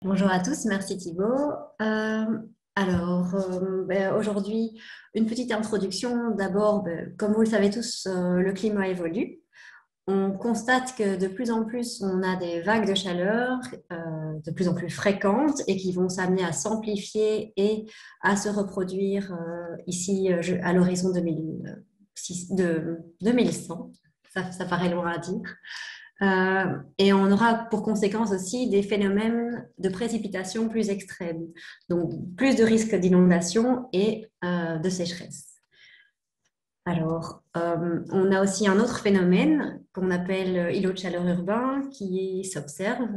Bonjour à tous, merci Thibaut. Aujourd'hui, une petite introduction. D'abord, comme vous le savez tous, le climat évolue. On constate que de plus en plus, on a des vagues de chaleur de plus en plus fréquentes et qui vont s'amener à s'amplifier et à se reproduire ici à l'horizon 2100. Ça paraît loin à dire. Et on aura pour conséquence aussi des phénomènes de précipitation plus extrêmes, donc plus de risques d'inondation et de sécheresse. Alors, on a aussi un autre phénomène qu'on appelle îlot de chaleur urbain qui s'observe.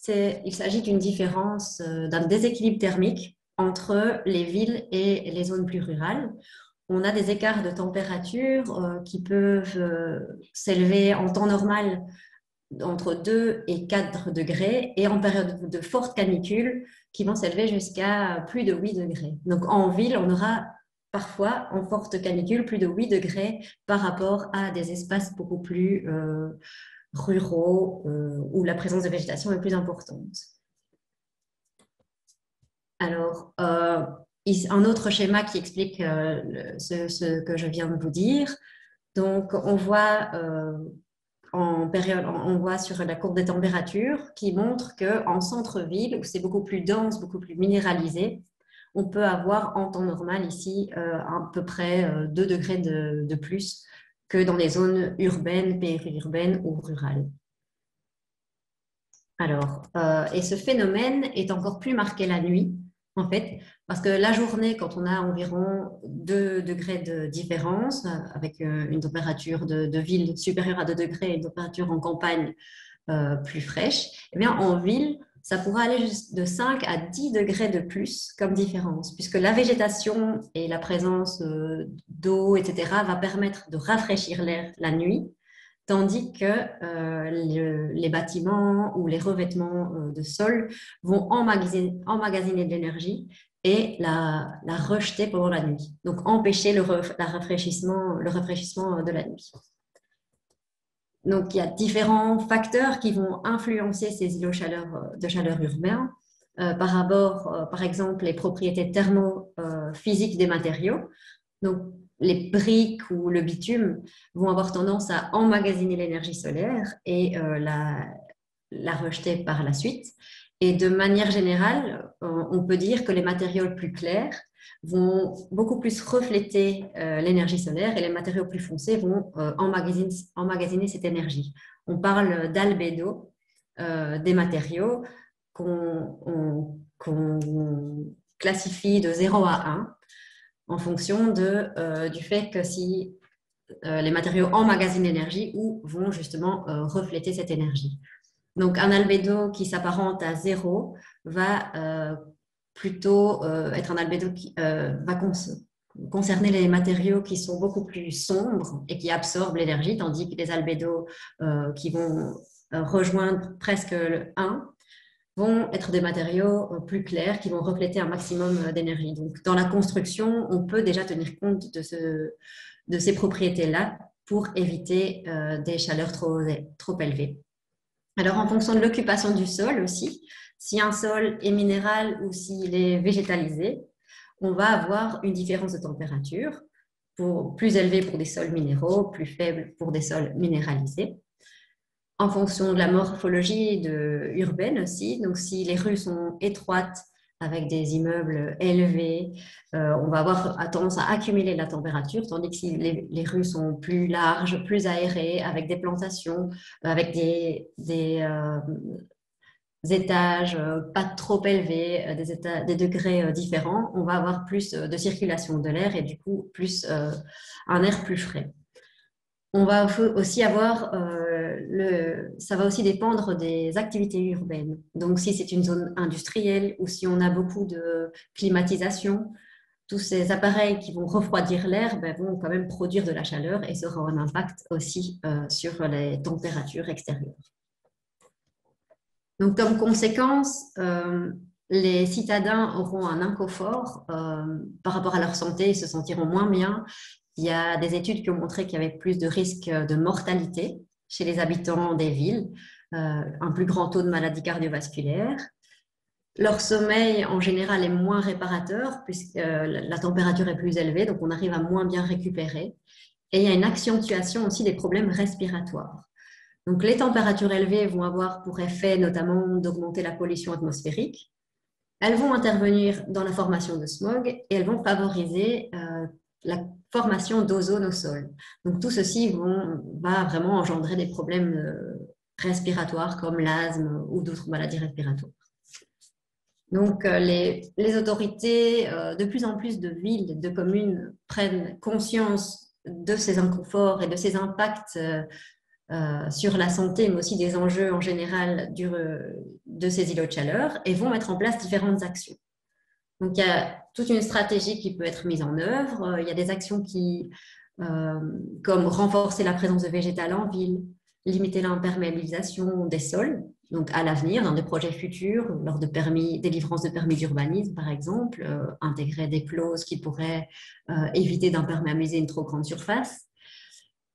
Il s'agit d'une différence, d'un déséquilibre thermique entre les villes et les zones plus rurales. On a des écarts de température qui peuvent s'élever en temps normal entre 2 et 4 degrés et en période de forte canicule qui vont s'élever jusqu'à plus de 8 degrés. Donc en ville, on aura parfois en forte canicule plus de 8 degrés par rapport à des espaces beaucoup plus ruraux où la présence de végétation est plus importante. Alors, un autre schéma qui explique ce que je viens de vous dire. Donc, on voit on voit sur la courbe des températures qui montre qu'en centre-ville, où c'est beaucoup plus dense, beaucoup plus minéralisé, on peut avoir en temps normal ici à peu près 2 degrés de plus que dans les zones urbaines, périurbaines ou rurales. Alors, et ce phénomène est encore plus marqué la nuit, en fait, parce que la journée, quand on a environ 2 degrés de différence, avec une température de ville supérieure à 2 degrés et une température en campagne plus fraîche, eh bien, en ville, ça pourra aller de 5 à 10 degrés de plus comme différence, puisque la végétation et la présence d'eau, etc., va permettre de rafraîchir l'air la nuit, tandis que les bâtiments ou les revêtements de sol vont emmagasiner de l'énergie et la rejeter pendant la nuit. Donc, empêcher le rafraîchissement de la nuit. Donc, il y a différents facteurs qui vont influencer ces îlots de chaleur urbains. Par exemple, les propriétés thermo-physiques des matériaux. Donc, les briques ou le bitume vont avoir tendance à emmagasiner l'énergie solaire et la rejeter par la suite. Et de manière générale, on peut dire que les matériaux plus clairs vont beaucoup plus refléter l'énergie solaire et les matériaux plus foncés vont emmagasiner cette énergie. On parle d'albédo des matériaux qu'on classifie de 0 à 1 en fonction du fait que si les matériaux emmagasinent l'énergie ou vont justement refléter cette énergie. Donc, un albédo qui s'apparente à 0 va plutôt être un albédo qui va concerner les matériaux qui sont beaucoup plus sombres et qui absorbent l'énergie, tandis que les albédos qui vont rejoindre presque le 1 vont être des matériaux plus clairs qui vont refléter un maximum d'énergie. Donc, dans la construction, on peut déjà tenir compte de ces propriétés-là pour éviter des chaleurs trop élevées. Alors, en fonction de l'occupation du sol aussi, si un sol est minéral ou s'il est végétalisé, on va avoir une différence de température plus élevée pour des sols minéraux, plus faible pour des sols minéralisés. En fonction de la morphologie urbaine aussi, donc si les rues sont étroites avec des immeubles élevés, on va avoir tendance à accumuler la température, tandis que si les rues sont plus larges, plus aérées, avec des plantations, avec des étages pas trop élevés, des degrés différents, on va avoir plus de circulation de l'air et du coup un air plus frais. On va aussi avoir, ça va aussi dépendre des activités urbaines. Donc, si c'est une zone industrielle ou si on a beaucoup de climatisation, tous ces appareils qui vont refroidir l'air vont quand même produire de la chaleur et ça aura un impact aussi sur les températures extérieures. Donc, comme conséquence, les citadins auront un inconfort par rapport à leur santé et se sentiront moins bien. Il y a des études qui ont montré qu'il y avait plus de risques de mortalité chez les habitants des villes, un plus grand taux de maladies cardiovasculaires. Leur sommeil, en général, est moins réparateur puisque la température est plus élevée, donc on arrive à moins bien récupérer. Et il y a une accentuation aussi des problèmes respiratoires. Donc, les températures élevées vont avoir pour effet notamment d'augmenter la pollution atmosphérique. Elles vont intervenir dans la formation de smog et elles vont favoriser la formation d'ozone au sol. Donc, tout ceci va vraiment engendrer des problèmes respiratoires comme l'asthme ou d'autres maladies respiratoires. Donc, les autorités, de plus en plus de villes, de communes prennent conscience de ces inconforts et de ces impacts sur la santé, mais aussi des enjeux en général de ces îlots de chaleur et vont mettre en place différentes actions. Donc, il y a toute une stratégie qui peut être mise en œuvre. Il y a des actions comme renforcer la présence de végétal en ville, limiter l'imperméabilisation des sols, donc à l'avenir, dans des projets futurs, lors de délivrance de permis d'urbanisme, par exemple, intégrer des clauses qui pourraient éviter d'imperméabiliser une trop grande surface.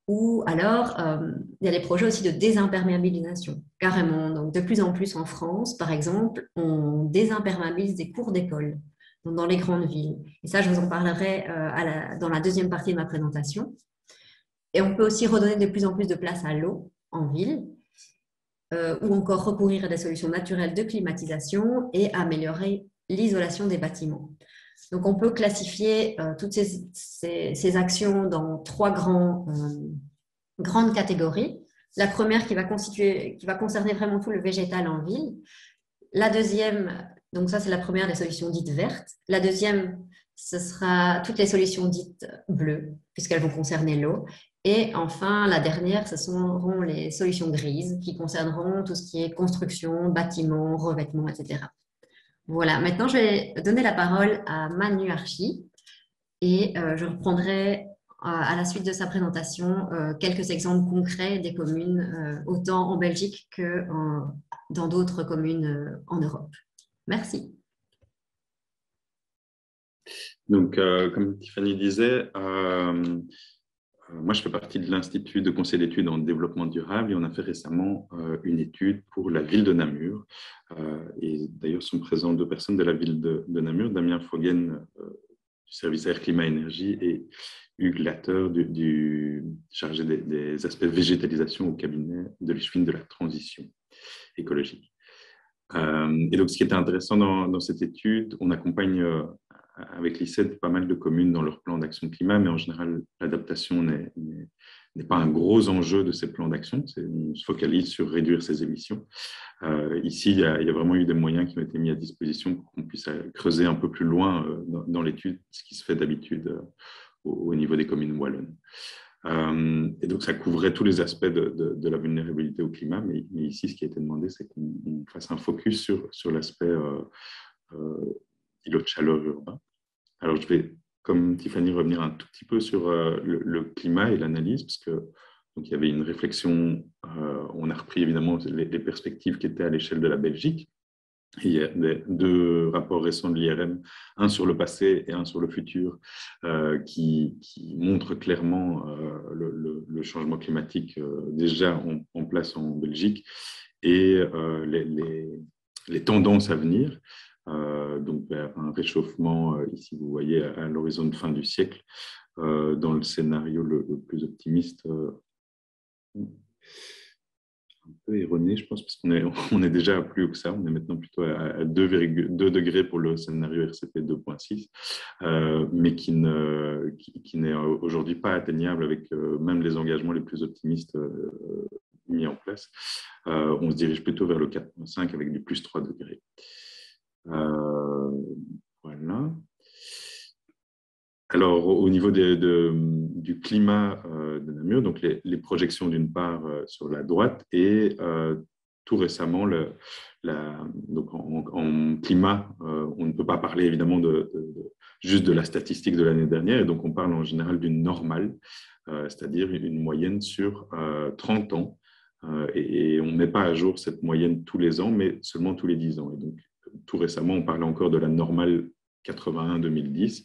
Ou alors, il y a des projets aussi de désimperméabilisation, carrément. Donc, de plus en plus en France, par exemple, on désimperméabilise des cours d'école dans les grandes villes. Et ça, je vous en parlerai dans la deuxième partie de ma présentation. Et on peut aussi redonner de plus en plus de place à l'eau en ville, ou encore recourir à des solutions naturelles de climatisation et améliorer l'isolation des bâtiments. Donc, on peut classifier toutes ces actions dans trois grandes catégories. La première qui va concerner vraiment tout le végétal en ville. La deuxième, donc ça c'est la première des solutions dites vertes. La deuxième, ce sera toutes les solutions dites bleues, puisqu'elles vont concerner l'eau. Et enfin, la dernière, ce seront les solutions grises, qui concerneront tout ce qui est construction, bâtiments, revêtements, etc. Voilà, maintenant je vais donner la parole à Manu Archi et je reprendrai à la suite de sa présentation quelques exemples concrets des communes, autant en Belgique que dans d'autres communes en Europe. Merci. Donc, comme Tiffany disait, moi je fais partie de l'Institut de conseil d'études en développement durable et on a fait récemment une étude pour la ville de Namur. Et d'ailleurs sont présents deux personnes de la ville de Namur, Damien Foggen du service Air, Climat, Énergie et Hugues Latter du chargé des aspects végétalisation au cabinet de l'Échevine de la transition écologique. Et donc, ce qui était intéressant dans cette étude, on accompagne avec l'ICED pas mal de communes dans leur plan d'action climat, mais en général, l'adaptation n'est pas un gros enjeu de ces plans d'action. On se focalise sur réduire ses émissions. Ici, il y a vraiment eu des moyens qui ont été mis à disposition pour qu'on puisse creuser un peu plus loin dans l'étude, ce qui se fait d'habitude au niveau des communes wallonnes. Et donc, ça couvrait tous les aspects de la vulnérabilité au climat, mais ici, ce qui a été demandé, c'est qu'on fasse un focus sur l'aspect îlot de chaleur urbain. Alors, je vais, comme Tiffany, revenir un tout petit peu sur le climat et l'analyse, parce que donc, il y avait une réflexion, on a repris évidemment les perspectives qui étaient à l'échelle de la Belgique. Et il y a deux rapports récents de l'IRM, un sur le passé et un sur le futur, qui montrent clairement le changement climatique déjà en place en Belgique et les tendances à venir. Donc vers un réchauffement, ici vous voyez à l'horizon de fin du siècle, dans le scénario le plus optimiste, un peu erroné, je pense, parce qu'on est déjà à plus haut que ça. On est maintenant plutôt à 2,2 degrés pour le scénario RCP 2.6, mais qui n'est aujourd'hui pas atteignable avec même les engagements les plus optimistes mis en place. On se dirige plutôt vers le 4.5 avec du plus 3 degrés. Voilà. Alors, au niveau du climat de Namur, donc les projections d'une part sur la droite et tout récemment, donc en climat, on ne peut pas parler évidemment juste de la statistique de l'année dernière, et donc on parle en général d'une normale, c'est-à-dire une moyenne sur 30 ans, et on ne met pas à jour cette moyenne tous les ans, mais seulement tous les 10 ans. Et donc, tout récemment, on parlait encore de la normale 81-2010,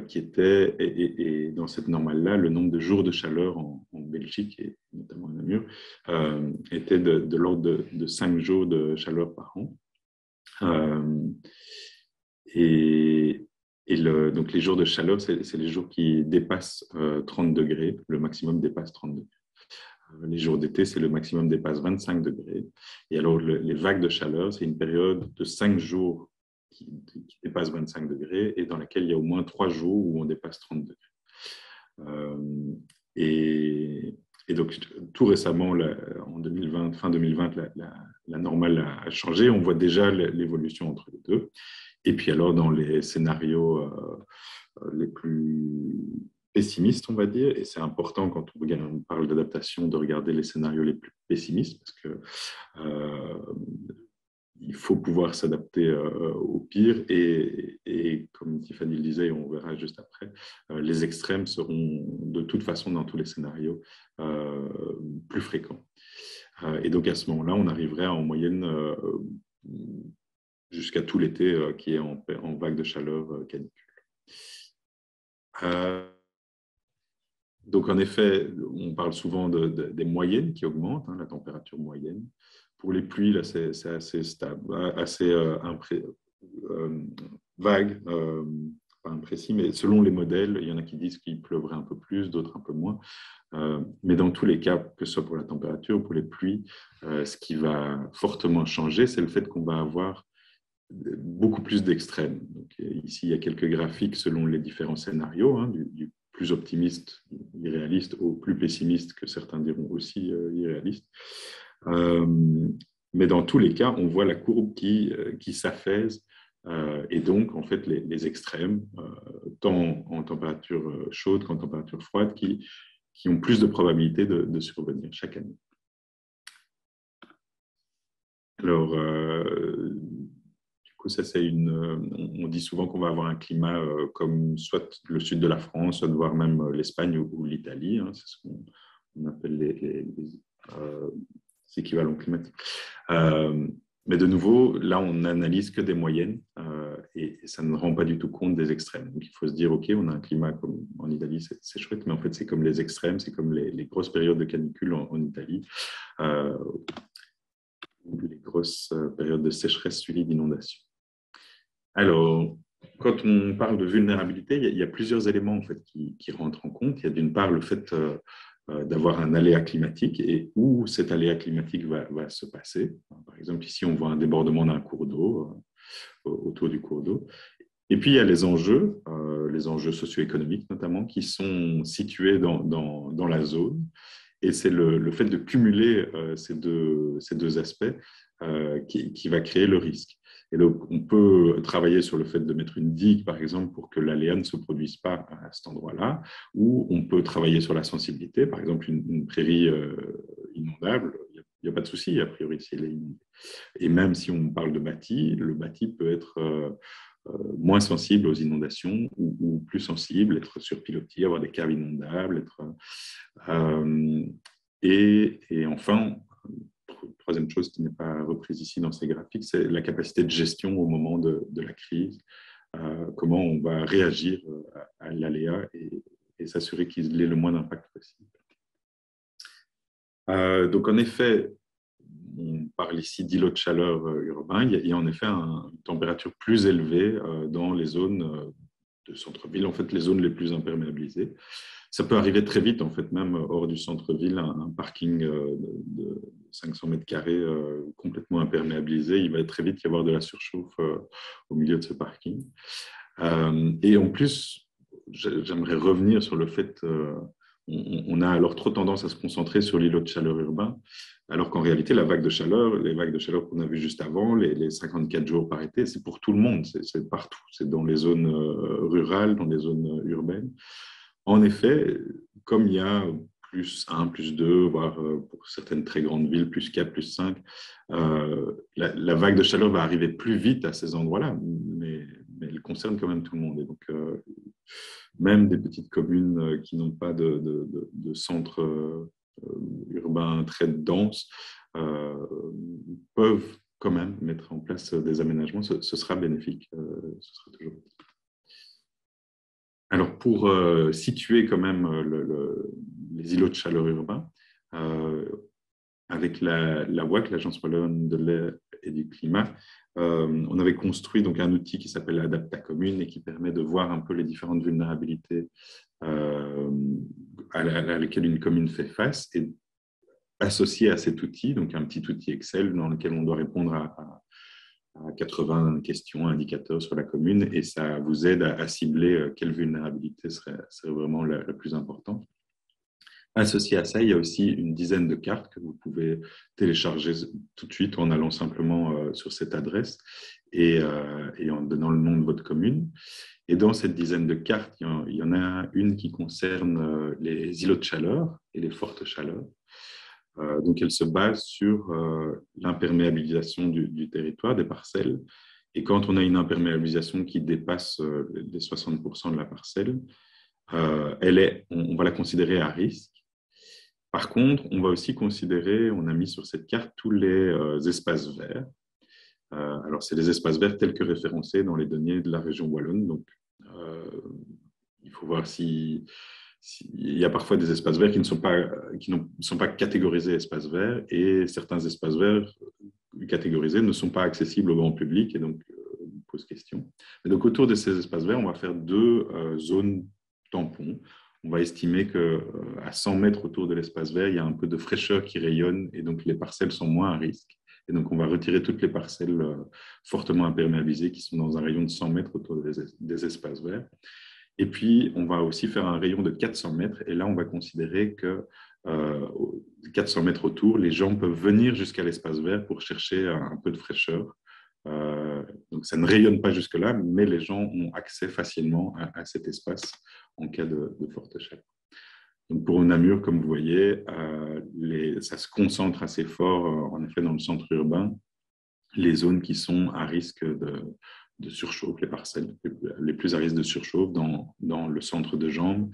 qui était, et dans cette normale-là, le nombre de jours de chaleur en Belgique, et notamment à Namur, était de l'ordre de 5 jours de chaleur par an. Et, donc les jours de chaleur, c'est les jours qui dépassent 30 degrés, le maximum dépasse 30 degrés. Les jours d'été, c'est le maximum dépasse 25 degrés. Et alors, les vagues de chaleur, c'est une période de 5 jours qui dépasse 25 degrés et dans laquelle il y a au moins 3 jours où on dépasse 30 degrés. Et donc, tout récemment, en 2020, fin 2020, la normale a changé. On voit déjà l'évolution entre les deux. Et puis alors, dans les scénarios les plus pessimistes, on va dire, et c'est important quand on parle d'adaptation de regarder les scénarios les plus pessimistes, parce que il faut pouvoir s'adapter au pire et comme Tiffany le disait, et on verra juste après, les extrêmes seront de toute façon dans tous les scénarios plus fréquents. Et donc à ce moment-là, on arriverait en moyenne jusqu'à tout l'été qui est en vague de chaleur canicule. Donc en effet, on parle souvent des moyennes qui augmentent, la température moyenne. Pour les pluies, là, c'est assez stable, assez vague, pas imprécis, mais selon les modèles, il y en a qui disent qu'il pleuvrait un peu plus, d'autres un peu moins. Mais dans tous les cas, que ce soit pour la température ou pour les pluies, ce qui va fortement changer, c'est le fait qu'on va avoir beaucoup plus d'extrêmes. Donc, ici, il y a quelques graphiques selon les différents scénarios, du plus optimiste, irréaliste, au plus pessimiste, que certains diront aussi irréaliste. Mais dans tous les cas, on voit la courbe qui s'affaisse. Et donc, en fait, les extrêmes, tant en température chaude qu'en température froide, qui ont plus de probabilité de survenir chaque année. Alors, du coup, ça, on dit souvent qu'on va avoir un climat comme soit le sud de la France, soit voire même l'Espagne ou l'Italie. C'est ce qu'on appelle les équivalents climatiques. Mais de nouveau, là, on n'analyse que des moyennes et ça ne rend pas du tout compte des extrêmes. Donc, il faut se dire, OK, on a un climat comme en Italie, c'est chouette, mais en fait, c'est comme les extrêmes, c'est comme les grosses périodes de canicule en Italie, les grosses périodes de sécheresse suivies d'inondations. Alors, quand on parle de vulnérabilité, il y a plusieurs éléments en fait, qui rentrent en compte. Il y a d'une part le fait d'avoir un aléa climatique et où cet aléa climatique va se passer. Par exemple, ici, on voit un débordement d'un cours d'eau, autour du cours d'eau. Et puis, il y a les enjeux socio-économiques notamment, qui sont situés dans la zone. Et c'est le fait de cumuler ces deux aspects qui va créer le risque. Et donc, on peut travailler sur le fait de mettre une digue, par exemple, pour que l'aléa ne se produise pas à cet endroit-là, ou on peut travailler sur la sensibilité, par exemple, une prairie inondable, il n'y a pas de souci, a priori, si elle est inondée. Et même si on parle de bâti, le bâti peut être moins sensible aux inondations ou plus sensible, être surpilotis, avoir des caves inondables, et enfin, troisième chose qui n'est pas reprise ici dans ces graphiques, c'est la capacité de gestion au moment de la crise. Comment on va réagir à l'aléa et s'assurer qu'il ait le moins d'impact possible. Donc, en effet, on parle ici d'îlots de chaleur urbains. Il y a en effet une température plus élevée dans les zones de centre-ville, en fait, les zones les plus imperméabilisées. Ça peut arriver très vite, en fait, même hors du centre-ville, un parking de 500 mètres carrés complètement imperméabilisé, il va très vite y avoir de la surchauffe au milieu de ce parking. Et en plus, j'aimerais revenir sur le fait on a alors trop tendance à se concentrer sur l'îlot de chaleur urbain, alors qu'en réalité, les vagues de chaleur qu'on a vues juste avant, les 54 jours par été, c'est pour tout le monde, c'est partout, c'est dans les zones rurales, dans les zones urbaines. En effet, comme il y a plus 1, plus 2, voire pour certaines très grandes villes, plus 4, plus 5, la vague de chaleur va arriver plus vite à ces endroits-là, mais elle concerne quand même tout le monde. Et donc, même des petites communes qui n'ont pas de centre urbain très dense peuvent quand même mettre en place des aménagements. Ce sera bénéfique, ce sera toujours bénéfique. Alors, pour situer quand même les îlots de chaleur urbains, avec la WAC, l'Agence wallonne de l'air et du climat, On avait construit donc un outil qui s'appelle Adapta Commune et qui permet de voir un peu les différentes vulnérabilités à laquelle une commune fait face, et associé à cet outil, donc un petit outil Excel dans lequel on doit répondre à 80 questions, indicateurs sur la commune, et ça vous aide à cibler quelle vulnérabilité serait vraiment la plus importante. Associé à ça, il y a aussi une dizaine de cartes que vous pouvez télécharger tout de suite en allant simplement sur cette adresse et en donnant le nom de votre commune. Et dans cette dizaine de cartes, il y en a une qui concerne les îlots de chaleur et les fortes chaleurs. Donc, elle se base sur l'imperméabilisation du territoire, des parcelles. Et quand on a une imperméabilisation qui dépasse les 60% de la parcelle, on va la considérer à risque. Par contre, on va aussi considérer, on a mis sur cette carte tous les espaces verts. Alors, c'est les espaces verts tels que référencés dans les données de la région wallonne. Donc, il faut voir il y a parfois des espaces verts qui ne sont pas catégorisés espaces verts, et certains espaces verts catégorisés ne sont pas accessibles au grand public, et donc pose question. Et donc, autour de ces espaces verts, on va faire deux zones tampons. On va estimer qu'à 100 mètres autour de l'espace vert, il y a un peu de fraîcheur qui rayonne, et donc les parcelles sont moins à risque. Et donc, on va retirer toutes les parcelles fortement imperméabilisées qui sont dans un rayon de 100 mètres autour des espaces verts. Et puis, on va aussi faire un rayon de 400 mètres. Et là, on va considérer que 400 mètres autour, les gens peuvent venir jusqu'à l'espace vert pour chercher un peu de fraîcheur. Donc, ça ne rayonne pas jusque-là, mais les gens ont accès facilement à cet espace en cas de forte chaleur. Donc, pour Namur, comme vous voyez, ça se concentre assez fort, en effet, dans le centre urbain, les zones qui sont à risque de surchauffe, les parcelles les plus à risque de surchauffe dans le centre de Jambes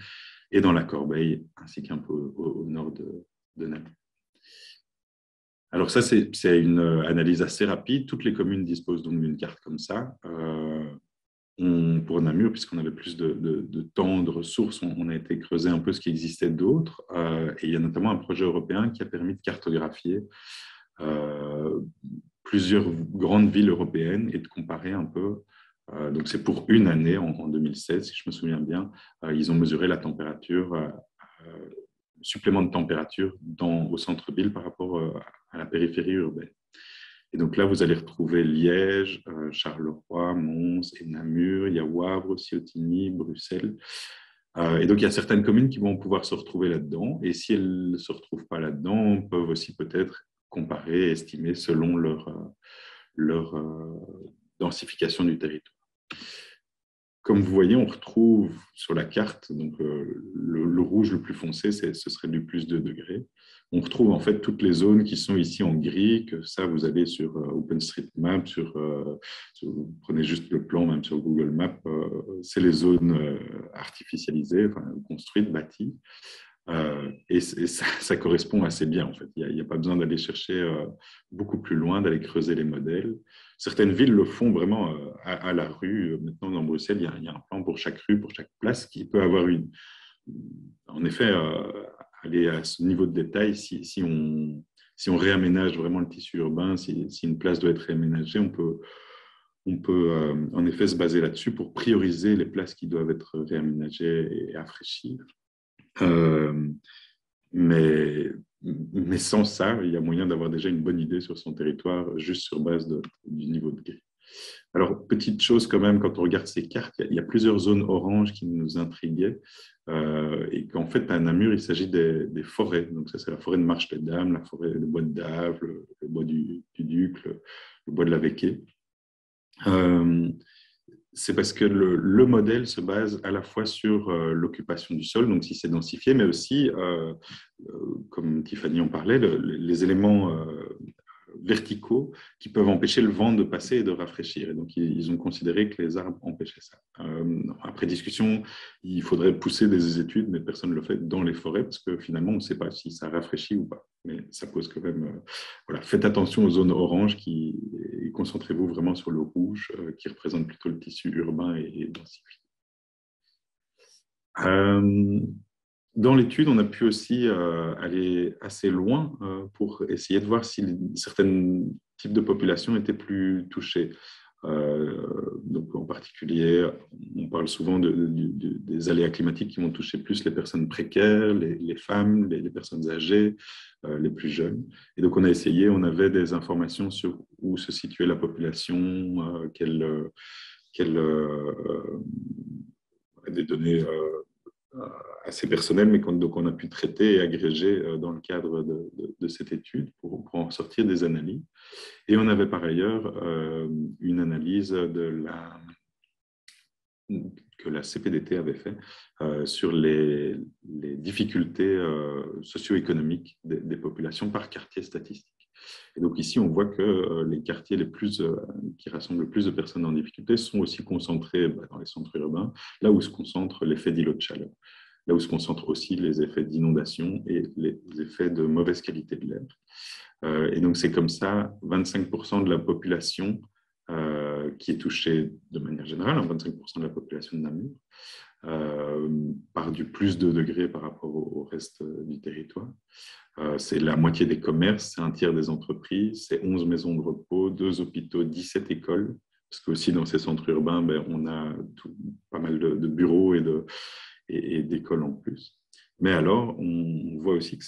et dans la Corbeille, ainsi qu'un peu au nord de Namur. Alors ça, c'est une analyse assez rapide. Toutes les communes disposent donc d'une carte comme ça. Pour Namur, puisqu'on avait plus de temps, de ressources, on a été creuser un peu ce qui existait d'autre. Et il y a notamment un projet européen qui a permis de cartographier plusieurs grandes villes européennes et de comparer un peu. Donc, c'est pour une année, en 2016, si je me souviens bien. Ils ont mesuré la température, supplément de température au centre-ville par rapport à la périphérie urbaine. Et donc là, vous allez retrouver Liège, Charleroi, Mons et Namur. Il y a Wavre aussi, Otigny, Bruxelles. Et donc, il y a certaines communes qui vont pouvoir se retrouver là-dedans. Et si elles ne se retrouvent pas là-dedans, peuvent aussi peut-être comparer et estimer selon leur densification du territoire. Comme vous voyez, on retrouve sur la carte, donc le rouge le plus foncé, ce serait du plus 2 degrés. On retrouve en fait toutes les zones qui sont ici en gris, que ça, vous allez sur OpenStreetMap, vous prenez juste le plan, même sur Google Maps, c'est les zones artificialisées, enfin, construites, bâties. Et ça correspond assez bien, en fait. Il n'y a pas besoin d'aller chercher beaucoup plus loin, d'aller creuser les modèles. Certaines villes le font vraiment à la rue. Maintenant, dans Bruxelles, il y a un plan pour chaque rue, pour chaque place, qui peut avoir en effet, aller à ce niveau de détail. Si on réaménage vraiment le tissu urbain, si une place doit être réaménagée, on peut en effet se baser là-dessus pour prioriser les places qui doivent être réaménagées et rafraîchies. Mais sans ça, il y a moyen d'avoir déjà une bonne idée sur son territoire, juste sur base du niveau de gris. Alors, petite chose quand même, quand on regarde ces cartes, il y a plusieurs zones oranges qui nous intriguaient, et qu'en fait, à Namur, il s'agit des forêts. Donc, ça, c'est la forêt de Marche-les-Dames, le bois de Dave, le bois du Duc, le bois de la Véquée. C'est parce que le modèle se base à la fois sur l'occupation du sol, donc si c'est densifié, mais aussi, comme Tiffany en parlait, les éléments verticaux qui peuvent empêcher le vent de passer et de rafraîchir. Et donc, ils ont considéré que les arbres empêchaient ça. Après discussion, il faudrait pousser des études, mais personne ne le fait dans les forêts, parce que finalement, on ne sait pas si ça rafraîchit ou pas. Mais ça pose quand même... voilà. Faites attention aux zones oranges et concentrez-vous vraiment sur le rouge, qui représente plutôt le tissu urbain et densifié. Dans l'étude, on a pu aussi aller assez loin pour essayer de voir si certains types de populations étaient plus touchés. Donc en particulier, on parle souvent des aléas climatiques qui vont toucher plus les personnes précaires, les femmes, les personnes âgées, les plus jeunes. Et donc on a essayé, on avait des informations sur où se situait la population, des données assez personnelles, mais donc on a pu traiter et agréger dans le cadre de cette étude pour en sortir des analyses. Et on avait par ailleurs une analyse que la CPDT avait fait sur les difficultés socio-économiques des populations par quartier statistique. Et donc ici, on voit que les quartiers qui rassemblent le plus de personnes en difficulté sont aussi concentrés dans les centres urbains, là où se concentre l'effet d'îlot de chaleur, là où se concentrent aussi les effets d'inondation et les effets de mauvaise qualité de l'air. Et donc c'est comme ça, 25% de la population qui est touchée de manière générale, 25% de la population de Namur, par du plus 2 degrés par rapport au reste du territoire. C'est la moitié des commerces, c'est un tiers des entreprises, c'est 11 maisons de repos, 2 hôpitaux, 17 écoles, parce qu'aussi dans ces centres urbains, on a pas mal de bureaux et d'écoles en plus. Mais alors, on voit aussi que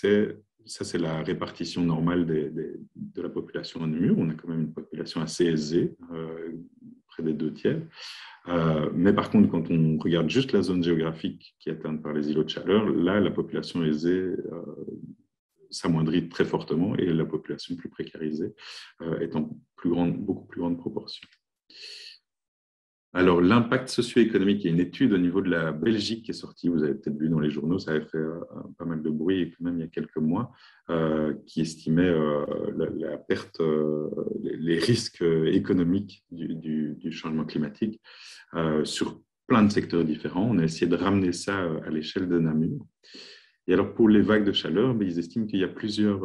c'est la répartition normale de la population en Namur. On a quand même une population assez aisée, près des 2 tiers. Mais par contre, quand on regarde juste la zone géographique qui est atteinte par les îlots de chaleur, là, la population aisée s'amoindrit très fortement et la population plus précarisée est en beaucoup plus grande proportion. Alors, l'impact socio-économique, il y a une étude au niveau de la Belgique qui est sortie, vous avez peut-être vu dans les journaux, ça avait fait pas mal de bruit quand même il y a quelques mois, qui estimait la perte, les risques économiques du changement climatique sur plein de secteurs différents. On a essayé de ramener ça à l'échelle de Namur. Et alors, pour les vagues de chaleur, ils estiment qu'il y a plusieurs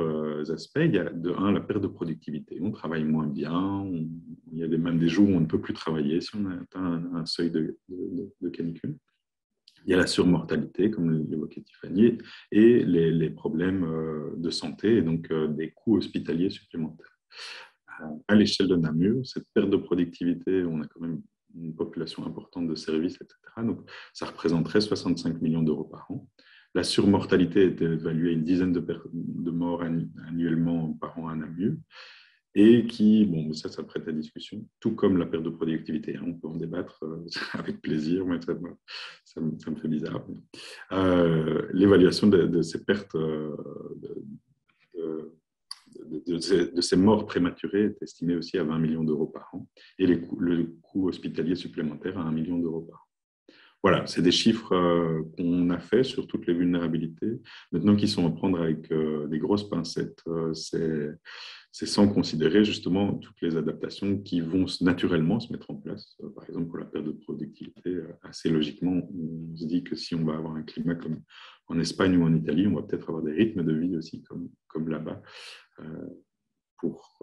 aspects. Il y a la perte de productivité. On travaille moins bien. Il y a même des jours où on ne peut plus travailler si on a atteint un seuil de canicule. Il y a la surmortalité, comme l'évoquait Tiffany, et les problèmes de santé, et donc des coûts hospitaliers supplémentaires. À l'échelle de Namur, cette perte de productivité, on a quand même une population importante de services, etc. Donc, ça représenterait 65 millions d'euros par an. La surmortalité était évaluée à une dizaine de morts annuellement par an à Namur, et qui, ça prête à discussion, tout comme la perte de productivité. On peut en débattre avec plaisir, mais ça me fait bizarre. L'évaluation de ces pertes, de ces morts prématurées est estimée aussi à 20 millions d'euros par an, et le coût hospitalier supplémentaire à 1 million d'euros par an. Voilà, c'est des chiffres qu'on a fait sur toutes les vulnérabilités, maintenant qui sont à prendre avec des grosses pincettes. C'est sans considérer justement toutes les adaptations qui vont naturellement se mettre en place. Par exemple, pour la perte de productivité, assez logiquement, on se dit que si on va avoir un climat comme en Espagne ou en Italie, on va peut-être avoir des rythmes de vie aussi comme là-bas, pour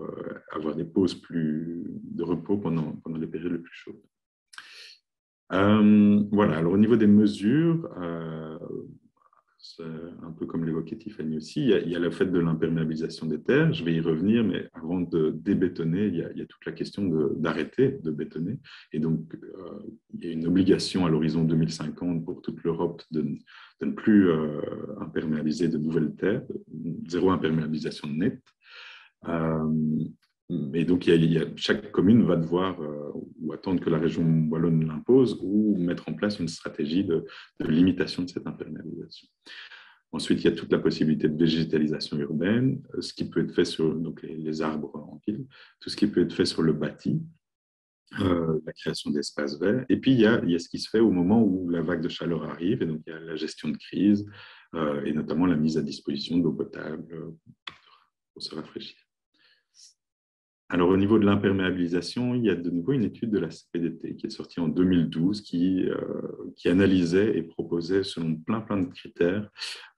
avoir des pauses de repos pendant les périodes les plus chaudes. Voilà, alors au niveau des mesures, c'est un peu comme l'évoquait Tiffany aussi, il y a le fait de l'imperméabilisation des terres, je vais y revenir, mais avant de débétonner, il y a toute la question d'arrêter de bétonner. Et donc, il y a une obligation à l'horizon 2050 pour toute l'Europe de ne plus imperméabiliser de nouvelles terres, zéro imperméabilisation nette. Et donc, chaque commune va devoir ou attendre que la région wallonne l'impose ou mettre en place une stratégie de limitation de cette imperméabilisation. Ensuite, il y a toute la possibilité de végétalisation urbaine, ce qui peut être fait sur donc les arbres en ville, tout ce qui peut être fait sur le bâti, la création d'espaces verts. Et puis, il y a ce qui se fait au moment où la vague de chaleur arrive, et donc il y a la gestion de crise, et notamment la mise à disposition d'eau potable pour se rafraîchir. Alors, au niveau de l'imperméabilisation, il y a de nouveau une étude de la CPDT qui est sortie en 2012 qui analysait et proposait, selon plein de critères,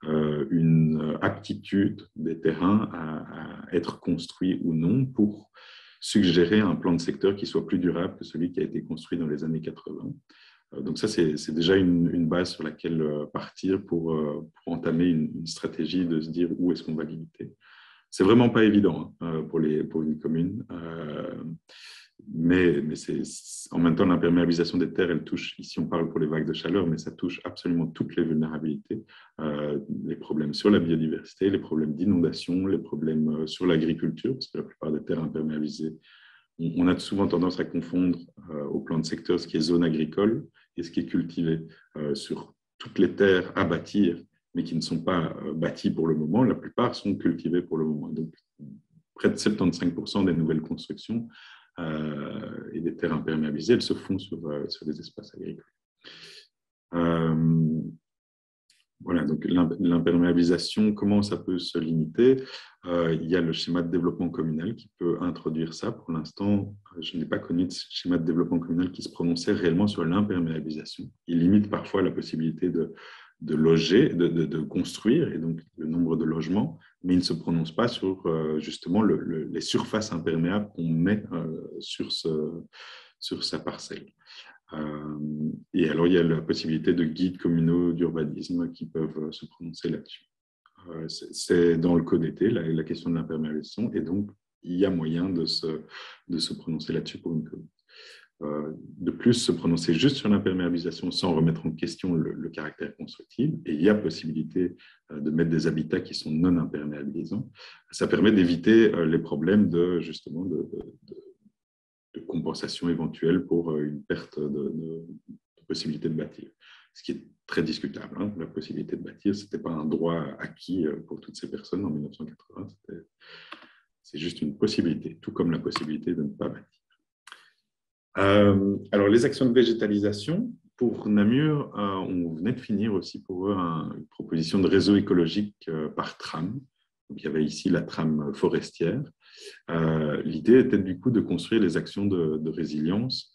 une aptitude des terrains à être construits ou non pour suggérer un plan de secteur qui soit plus durable que celui qui a été construit dans les années 80. Donc ça, c'est déjà une base sur laquelle partir pour entamer une stratégie de se dire où est-ce qu'on va limiter. C'est vraiment pas évident hein, pour une commune. Mais en même temps, l'imperméabilisation des terres, elle touche, ici on parle pour les vagues de chaleur, mais ça touche absolument toutes les vulnérabilités. Les problèmes sur la biodiversité, les problèmes d'inondation, les problèmes sur l'agriculture, parce que la plupart des terres imperméabilisées, on a souvent tendance à confondre au plan de secteur ce qui est zone agricole et ce qui est cultivé. Sur toutes les terres à bâtir, mais qui ne sont pas bâties pour le moment, la plupart sont cultivées pour le moment. Donc, près de 75% des nouvelles constructions et des terres imperméabilisées, elles se font sur des espaces agricoles. Voilà, donc l'imperméabilisation, comment ça peut se limiter? Il y a le schéma de développement communal qui peut introduire ça. Pour l'instant, je n'ai pas connu de schéma de développement communal qui se prononçait réellement sur l'imperméabilisation. Il limite parfois la possibilité de loger, de construire, et donc le nombre de logements, mais il ne se prononce pas sur justement les surfaces imperméables qu'on met sur sa parcelle. Et alors, il y a la possibilité de guides communaux d'urbanisme qui peuvent se prononcer là-dessus. C'est dans le code été, la question de l'imperméabilisation, et donc, il y a moyen de se prononcer là-dessus pour une commune. De plus, se prononcer juste sur l'imperméabilisation sans remettre en question le caractère constructif, et il y a possibilité de mettre des habitats qui sont non imperméabilisants. Ça permet d'éviter les problèmes justement de compensation éventuelle pour une perte de possibilité de bâtir. Ce qui est très discutable. Hein. La possibilité de bâtir, ce n'était pas un droit acquis pour toutes ces personnes en 1980. C'est juste une possibilité, tout comme la possibilité de ne pas bâtir. Alors, les actions de végétalisation, pour Namur, on venait de finir aussi pour eux une proposition de réseau écologique par tram. Donc, il y avait ici la trame forestière. L'idée était du coup de construire les actions de résilience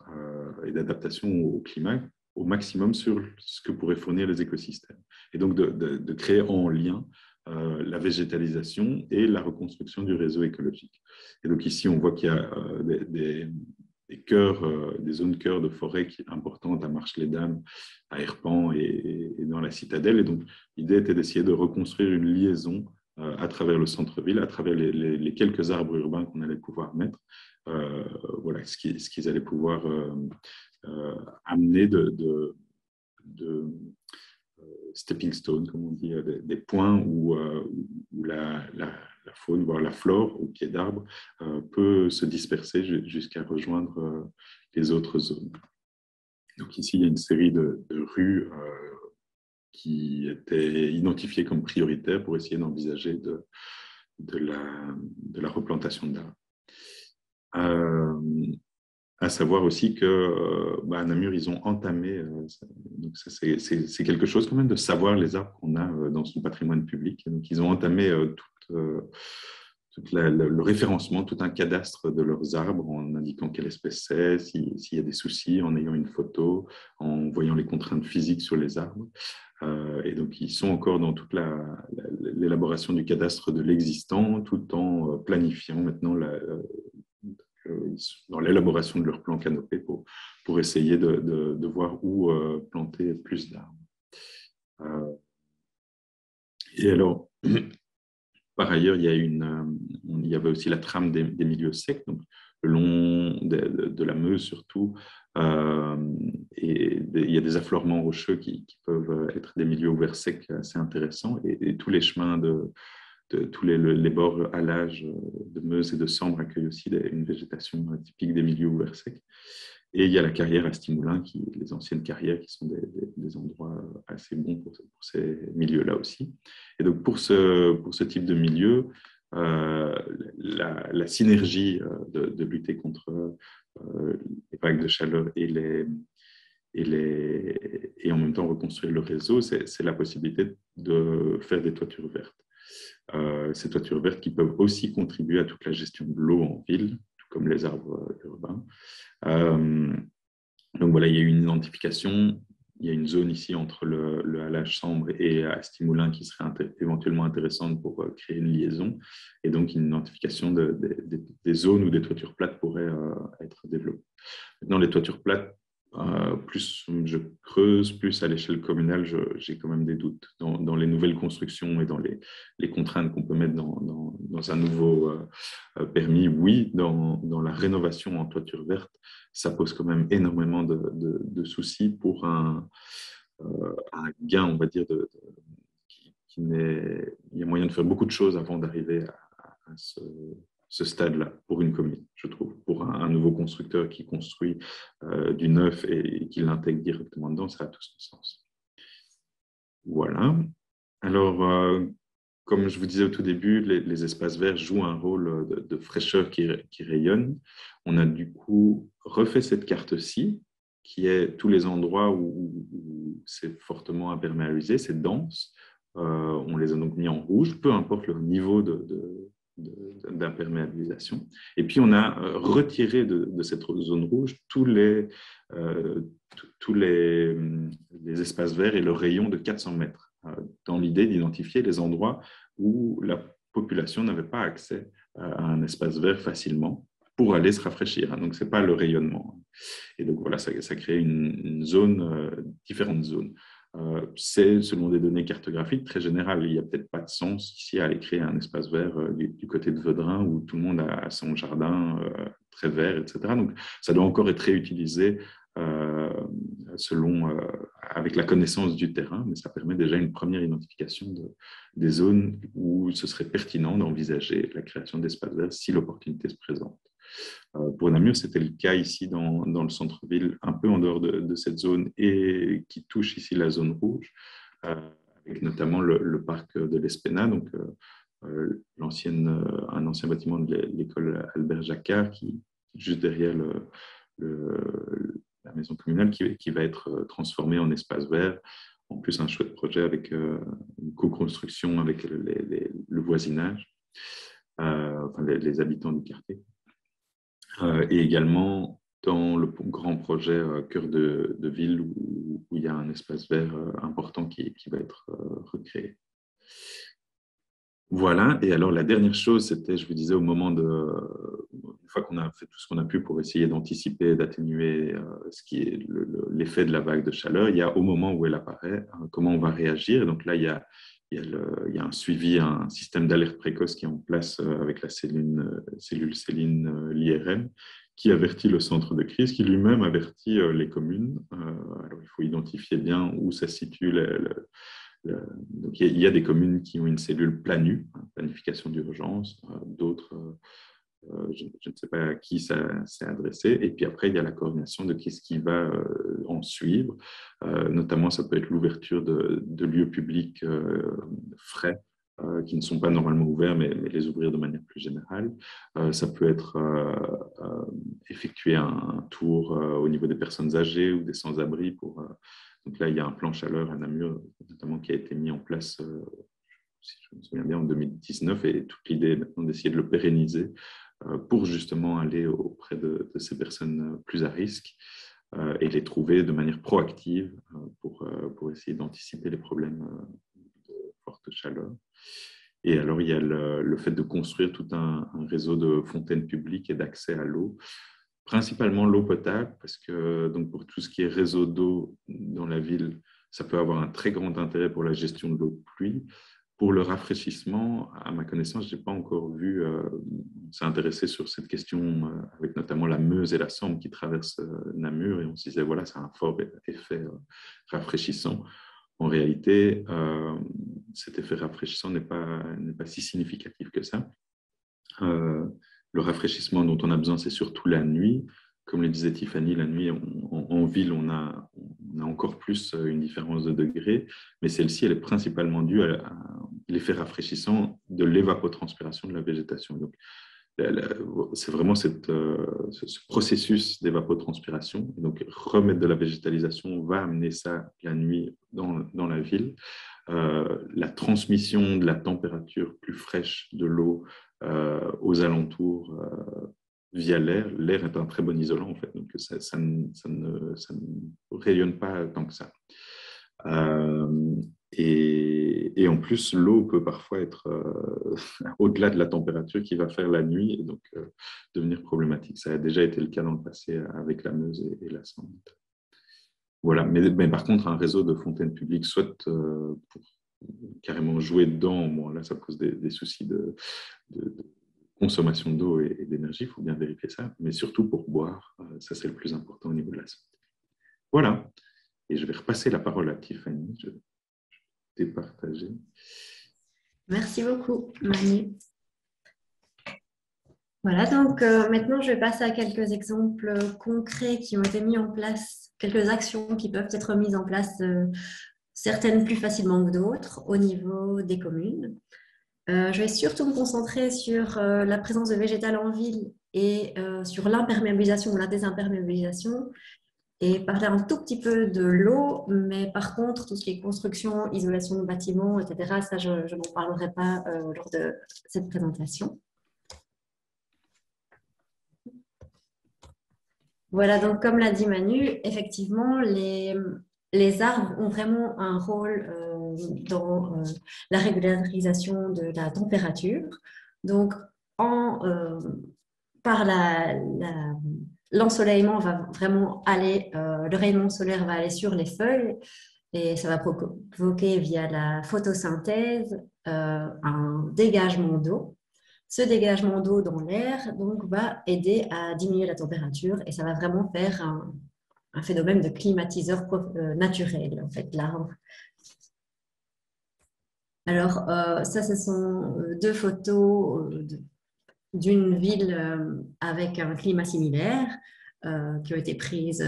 et d'adaptation au climat au maximum sur ce que pourraient fournir les écosystèmes. Et donc de créer en lien la végétalisation et la reconstruction du réseau écologique. Et donc ici, on voit qu'il y a des zones cœurs de forêt importantes à Marche-les-Dames, à Herpan et dans la citadelle. Et donc l'idée était d'essayer de reconstruire une liaison à travers le centre-ville, à travers les quelques arbres urbains qu'on allait pouvoir mettre, voilà ce qu'ils allaient pouvoir amener de stepping stone, comme on dit, des points où la faune, voire la flore au pied d'arbre, peut se disperser jusqu'à rejoindre les autres zones. Donc ici, il y a une série de rues qui étaient identifiées comme prioritaires pour essayer d'envisager de la replantation d'arbres. À savoir aussi que à Namur, ils ont entamé, donc c'est quelque chose quand même de savoir les arbres qu'on a dans son patrimoine public. Donc ils ont entamé tout le référencement, tout un cadastre de leurs arbres en indiquant quelle espèce c'est, s'il y a des soucis, en ayant une photo, en voyant les contraintes physiques sur les arbres. Et donc, ils sont encore dans toute l'élaboration du cadastre de l'existant, tout en planifiant maintenant dans l'élaboration de leur plan canopé pour essayer de voir où planter plus d'arbres. Et alors, par ailleurs, il y avait aussi la trame des milieux secs, donc le long de la Meuse surtout, et il y a des affleurements rocheux qui peuvent être des milieux ouverts secs assez intéressants, et tous les chemins tous les bords allages de Meuse et de Sambre accueillent aussi une végétation typique des milieux ouverts secs. Et il y a la carrière à Stimoulin, les anciennes carrières, qui sont des endroits assez bons pour ces milieux-là aussi. Et donc, pour ce type de milieu, la synergie de lutter contre les vagues de chaleur et en même temps reconstruire le réseau, c'est la possibilité de faire des toitures vertes. Ces toitures vertes qui peuvent aussi contribuer à toute la gestion de l'eau en ville, tout comme les arbres urbains. Donc voilà, il y a une identification, il y a une zone ici entre le halage Sambre et Stimoulin qui serait éventuellement intéressante pour créer une liaison, et donc une identification des zones où des toitures plates pourraient être développées. Maintenant, les toitures plates, plus je creuse, plus à l'échelle communale, j'ai quand même des doutes dans les nouvelles constructions et dans les contraintes qu'on peut mettre dans un nouveau permis. Oui, dans la rénovation en toiture verte, ça pose quand même énormément de soucis pour un gain, on va dire, il y a moyen de faire beaucoup de choses avant d'arriver à ce stade-là pour une commune, je trouve. Pour un nouveau constructeur qui construit du neuf et qui l'intègre directement dedans, ça a tout son sens. Voilà. Alors, comme je vous disais au tout début, les espaces verts jouent un rôle de fraîcheur qui rayonne. On a du coup refait cette carte-ci, qui est tous les endroits où c'est fortement imperméabilisé, c'est dense. On les a donc mis en rouge, peu importe leur niveau d'imperméabilisation. Et puis, on a retiré de cette zone rouge euh, tous les espaces verts et le rayon de 400 mètres, dans l'idée d'identifier les endroits où la population n'avait pas accès à un espace vert facilement pour aller se rafraîchir. Donc, ce n'est pas le rayonnement. Et donc, voilà, ça crée une zone, différentes zones. C'est, selon des données cartographiques, très générales. Il n'y a peut-être pas de sens ici à aller créer un espace vert du côté de Vaudrin où tout le monde a son jardin très vert, etc. Donc, ça doit encore être réutilisé avec la connaissance du terrain, mais ça permet déjà une première identification des zones où ce serait pertinent d'envisager la création d'espaces verts si l'opportunité se présente. Pour Namur, c'était le cas ici dans le centre-ville, un peu en dehors de cette zone et qui touche ici la zone rouge, avec notamment le parc de l'Espéna, donc un ancien bâtiment de l'école Albert Jacquard, qui juste derrière la maison communale, qui va être transformé en espace vert. En plus, un chouette projet avec une co-construction avec le voisinage, enfin, les habitants du quartier. Et également dans le grand projet cœur de ville où il y a un espace vert important qui va être recréé. Voilà, et alors la dernière chose, c'était, je vous disais, une fois qu'on a fait tout ce qu'on a pu pour essayer d'anticiper, d'atténuer ce qui est l'effet de la vague de chaleur, il y a au moment où elle apparaît, comment on va réagir. Et donc là, il y a un suivi, un système d'alerte précoce qui est en place avec la cellule Céline, l'IRM, qui avertit le centre de crise, qui lui-même avertit les communes. Alors, il faut identifier bien où ça se situe. Donc, il y a des communes qui ont une cellule PLANU, planification d'urgence, d'autres, je ne sais pas à qui ça s'est adressé. Et puis après, il y a la coordination de qu'est-ce qui va en suivre. Notamment, ça peut être l'ouverture de lieux publics frais qui ne sont pas normalement ouverts, mais les ouvrir de manière plus générale. Ça peut être effectuer un tour au niveau des personnes âgées ou des sans-abri pour... donc là, il y a un plan chaleur à Namur, notamment, qui a été mis en place, si je me souviens bien, en 2019, et toute l'idée est maintenant d'essayer de le pérenniser pour justement aller auprès de ces personnes plus à risque et les trouver de manière proactive pour essayer d'anticiper les problèmes de forte chaleur. Et alors, il y a le fait de construire tout un réseau de fontaines publiques et d'accès à l'eau, principalement l'eau potable, parce que donc pour tout ce qui est réseau d'eau dans la ville, ça peut avoir un très grand intérêt pour la gestion de l'eau de pluie. Pour le rafraîchissement, à ma connaissance, je n'ai pas encore vu s'intéresser sur cette question avec notamment la Meuse et la Sambre qui traversent Namur, et on se disait, voilà, ça a un fort effet rafraîchissant. En réalité, cet effet rafraîchissant n'est pas si significatif que ça. Le rafraîchissement dont on a besoin, c'est surtout la nuit. Comme le disait Tiffany, la nuit, en ville, on a encore plus une différence de degrés, mais celle-ci, elle est principalement due à l'effet rafraîchissant de l'évapotranspiration de la végétation. Donc, c'est vraiment ce processus d'évapotranspiration. Donc, remettre de la végétalisation va amener ça la nuit dans la ville. La transmission de la température plus fraîche de l'eau aux alentours via l'air. L'air est un très bon isolant, en fait, donc ça ne rayonne pas tant que ça. Et en plus, l'eau peut parfois être au-delà de la température qui va faire la nuit et donc devenir problématique. Ça a déjà été le cas dans le passé avec la Meuse et la Sambre. Voilà, mais par contre, un réseau de fontaines publiques, soit pour carrément jouer dedans, bon, là, ça pose des soucis de consommation d'eau et d'énergie, il faut bien vérifier ça, mais surtout pour boire, ça c'est le plus important au niveau de la santé. Voilà, et je vais repasser la parole à Tiffany, je t'ai partagé. Merci beaucoup, Manu. Voilà, donc maintenant je vais passer à quelques exemples concrets qui ont été mis en place, quelques actions qui peuvent être mises en place, certaines plus facilement que d'autres, au niveau des communes. Je vais surtout me concentrer sur la présence de végétal en ville et sur l'imperméabilisation ou la désimperméabilisation et parler un tout petit peu de l'eau, mais par contre, tout ce qui est construction, isolation de bâtiments, etc., ça, je n'en parlerai pas lors de cette présentation. Voilà, donc comme l'a dit Manu, effectivement, les arbres ont vraiment un rôle dans la régularisation de la température. Donc, par l'ensoleillement va vraiment aller, le rayonnement solaire va aller sur les feuilles et ça va provoquer via la photosynthèse un dégagement d'eau. Ce dégagement d'eau dans l'air donc, va aider à diminuer la température et ça va vraiment faire un phénomène de climatiseur naturel, en fait, l'arbre. Alors, ça, ce sont deux photos d'une ville avec un climat similaire qui ont été prises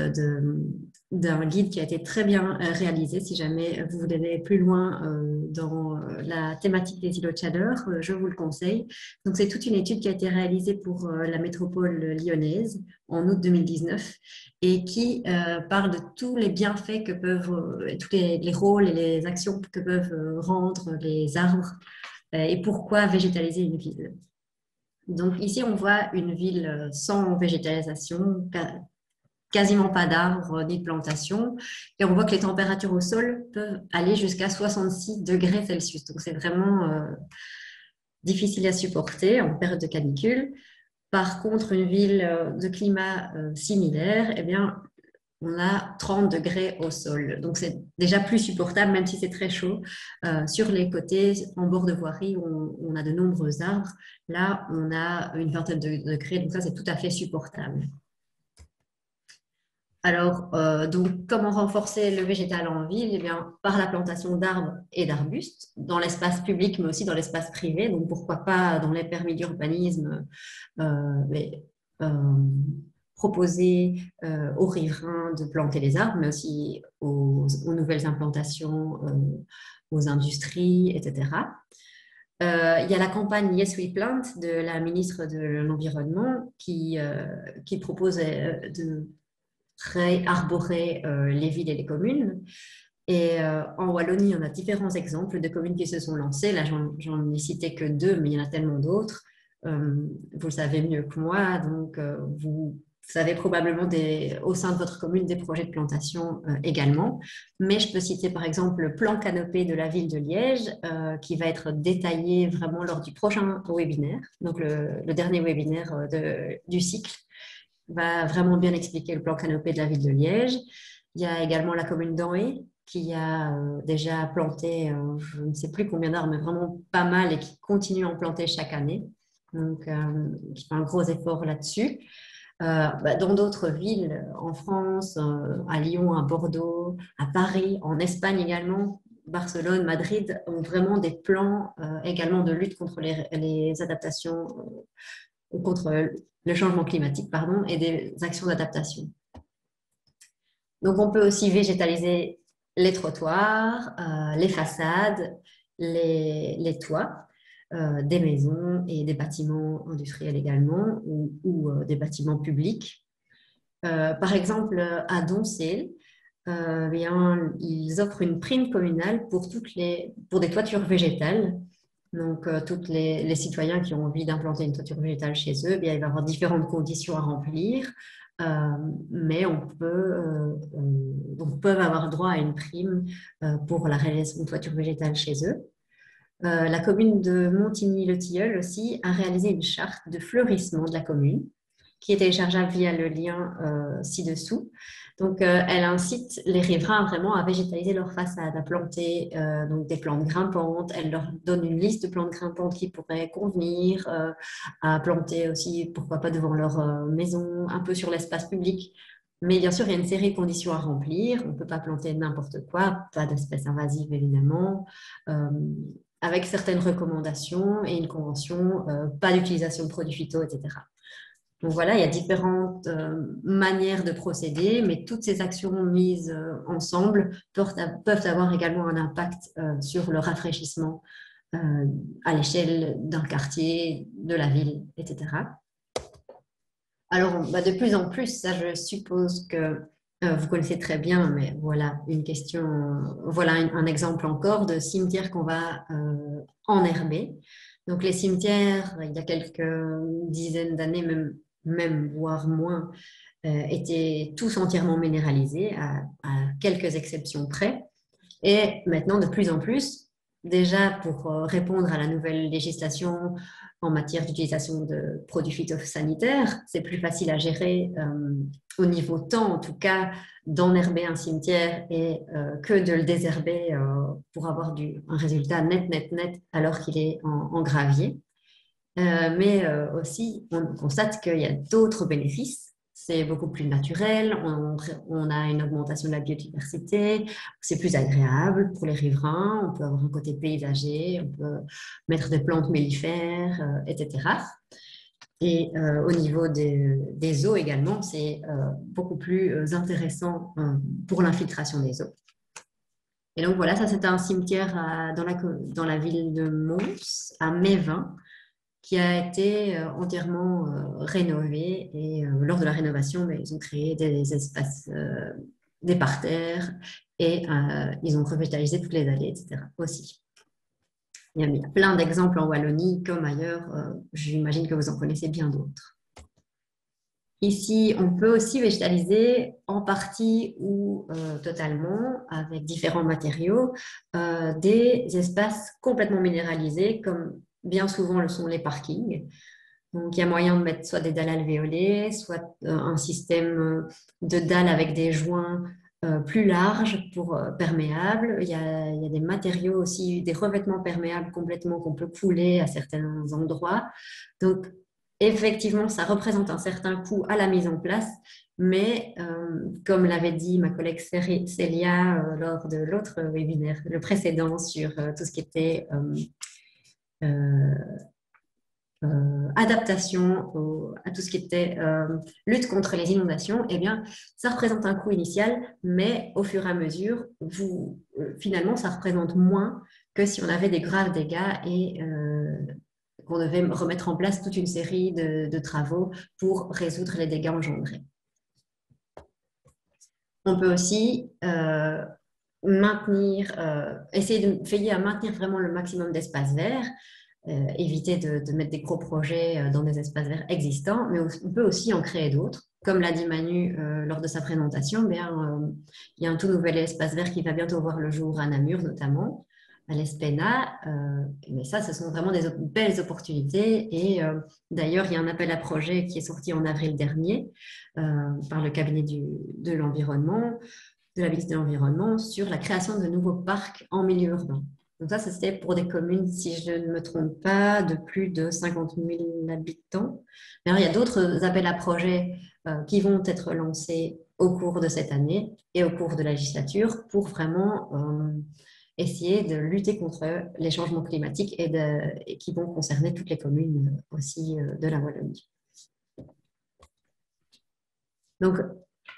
d'un guide qui a été très bien réalisé. Si jamais vous voulez aller plus loin dans la thématique des îlots de chaleur, je vous le conseille. Donc, c'est toute une étude qui a été réalisée pour la métropole lyonnaise en août 2019 et qui parle de tous les bienfaits que peuvent, tous les rôles et les actions que peuvent rendre les arbres et pourquoi végétaliser une ville. Donc ici, on voit une ville sans végétalisation, quasiment pas d'arbres ni de plantation. Et on voit que les températures au sol peuvent aller jusqu'à 66 degrés Celsius. Donc c'est vraiment difficile à supporter en période de canicule. Par contre, une ville de climat similaire, eh bien, on a 30 degrés au sol. Donc, c'est déjà plus supportable, même si c'est très chaud. Sur les côtés, en bord de voirie, on a de nombreux arbres. Là, on a une vingtaine de degrés. Donc, ça, c'est tout à fait supportable. Alors, donc, comment renforcer le végétal en ville? Eh bien, par la plantation d'arbres et d'arbustes dans l'espace public, mais aussi dans l'espace privé. Donc, pourquoi pas dans les permis d'urbanisme, proposer aux riverains de planter les arbres, mais aussi aux nouvelles implantations, aux industries, etc. Il y a la campagne Yes We Plant de la ministre de l'Environnement qui propose de réarborer les villes et les communes. Et en Wallonie, on a différents exemples de communes qui se sont lancées. Là, j'en ai cité que deux, mais il y en a tellement d'autres. Vous le savez mieux que moi, donc vous avez probablement au sein de votre commune des projets de plantation également. Mais je peux citer par exemple le plan canopé de la ville de Liège qui va être détaillé vraiment lors du prochain webinaire. Donc le dernier webinaire du cycle va vraiment bien expliquer le plan canopé de la ville de Liège. Il y a également la commune d'Anhé qui a déjà planté, je ne sais plus combien d'arbres, mais vraiment pas mal et qui continue à en planter chaque année. Donc, qui fait un gros effort là-dessus. Dans d'autres villes, en France, à Lyon, à Bordeaux, à Paris, en Espagne également, Barcelone, Madrid, ont vraiment des plans également de lutte contre les adaptations, contre le changement climatique, pardon, et des actions d'adaptation. Donc, on peut aussi végétaliser les trottoirs, les façades, les toits. Des maisons et des bâtiments industriels également ou des bâtiments publics. Par exemple, à Doncel, ils offrent une prime communale pour des toitures végétales. Donc, tous les citoyens qui ont envie d'implanter une toiture végétale chez eux, il va y avoir différentes conditions à remplir, mais on peut avoir droit à une prime pour la réalisation de toitures végétales chez eux. La commune de Montigny-le-Tilleul aussi a réalisé une charte de fleurissement de la commune qui est téléchargeable via le lien ci-dessous. Donc, elle incite les riverains vraiment à végétaliser leur façade, à planter donc des plantes grimpantes. Elle leur donne une liste de plantes grimpantes qui pourraient convenir, à planter aussi, pourquoi pas devant leur maison, un peu sur l'espace public. Mais bien sûr, il y a une série de conditions à remplir. On ne peut pas planter n'importe quoi, pas d'espèces invasives évidemment, avec certaines recommandations et une convention, pas d'utilisation de produits phyto, etc. Donc voilà, il y a différentes manières de procéder, mais toutes ces actions mises ensemble peuvent avoir également un impact sur le rafraîchissement à l'échelle d'un quartier, de la ville, etc. Alors, bah, de plus en plus, ça je suppose que vous connaissez très bien, mais voilà une question, voilà un exemple encore de cimetière qu'on va enherber. Donc les cimetières, il y a quelques dizaines d'années, même voire moins, étaient tous entièrement minéralisés à quelques exceptions près. Et maintenant, de plus en plus, déjà pour répondre à la nouvelle législation en matière d'utilisation de produits phytosanitaires, c'est plus facile à gérer au niveau temps, en tout cas, d'enherber un cimetière et que de le désherber pour avoir un résultat net, alors qu'il est en gravier. Mais aussi, on constate qu'il y a d'autres bénéfices. C'est beaucoup plus naturel, on a une augmentation de la biodiversité, c'est plus agréable pour les riverains, on peut avoir un côté paysager, on peut mettre des plantes mellifères, etc. Et au niveau des eaux également, c'est beaucoup plus intéressant pour l'infiltration des eaux. Et donc voilà, ça c'était un cimetière dans la ville de Mons, à Mévin, qui a été entièrement rénové. Et lors de la rénovation, mais ils ont créé des espaces, des parterres, et ils ont revitalisé toutes les allées, etc. aussi. Il y a plein d'exemples en Wallonie comme ailleurs. J'imagine que vous en connaissez bien d'autres. Ici, on peut aussi végétaliser en partie ou totalement avec différents matériaux des espaces complètement minéralisés, comme bien souvent le sont les parkings. Donc, il y a moyen de mettre soit des dalles alvéolées, soit un système de dalles avec des joints plus larges pour perméables. Il y a des matériaux aussi, des revêtements perméables complètement qu'on peut couler à certains endroits. Donc, effectivement, ça représente un certain coût à la mise en place, mais comme l'avait dit ma collègue Célia lors de l'autre webinaire, le précédent sur tout ce qui était adaptation à tout ce qui était lutte contre les inondations, eh bien, ça représente un coût initial, mais au fur et à mesure, finalement, ça représente moins que si on avait des graves dégâts et qu'on devait remettre en place toute une série de travaux pour résoudre les dégâts engendrés. On peut aussi essayer de veiller à maintenir vraiment le maximum d'espace vert, éviter de mettre des gros projets dans des espaces verts existants, mais on peut aussi en créer d'autres. Comme l'a dit Manu lors de sa présentation, il y a un tout nouvel espace vert qui va bientôt voir le jour à Namur notamment, à l'Espena. Mais ça, ce sont vraiment des belles opportunités. Et d'ailleurs, il y a un appel à projet qui est sorti en avril dernier par le cabinet de l'environnement, de la ministre de l'Environnement, sur la création de nouveaux parcs en milieu urbain. Donc ça, c'était pour des communes, si je ne me trompe pas, de plus de 50 000 habitants. Mais alors, il y a d'autres appels à projets qui vont être lancés au cours de cette année et au cours de la législature pour vraiment essayer de lutter contre les changements climatiques et qui vont concerner toutes les communes aussi de la Wallonie. Donc,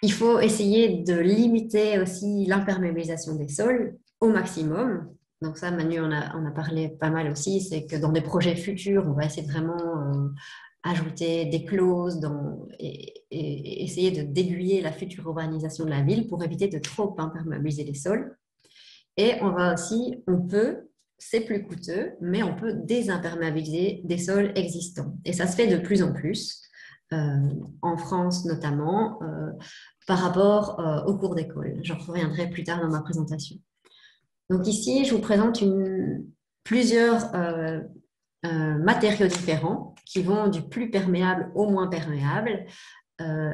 il faut essayer de limiter aussi l'imperméabilisation des sols au maximum. Donc ça, Manu en a parlé pas mal aussi, c'est que dans des projets futurs, on va essayer de vraiment ajouter des clauses et essayer d'aiguiller la future urbanisation de la ville pour éviter de trop imperméabiliser les sols. Et c'est plus coûteux, mais on peut désimperméabiliser des sols existants. Et ça se fait de plus en plus, en France notamment, par rapport aux cours d'école. J'en reviendrai plus tard dans ma présentation. Donc ici, je vous présente plusieurs matériaux différents qui vont du plus perméable au moins perméable.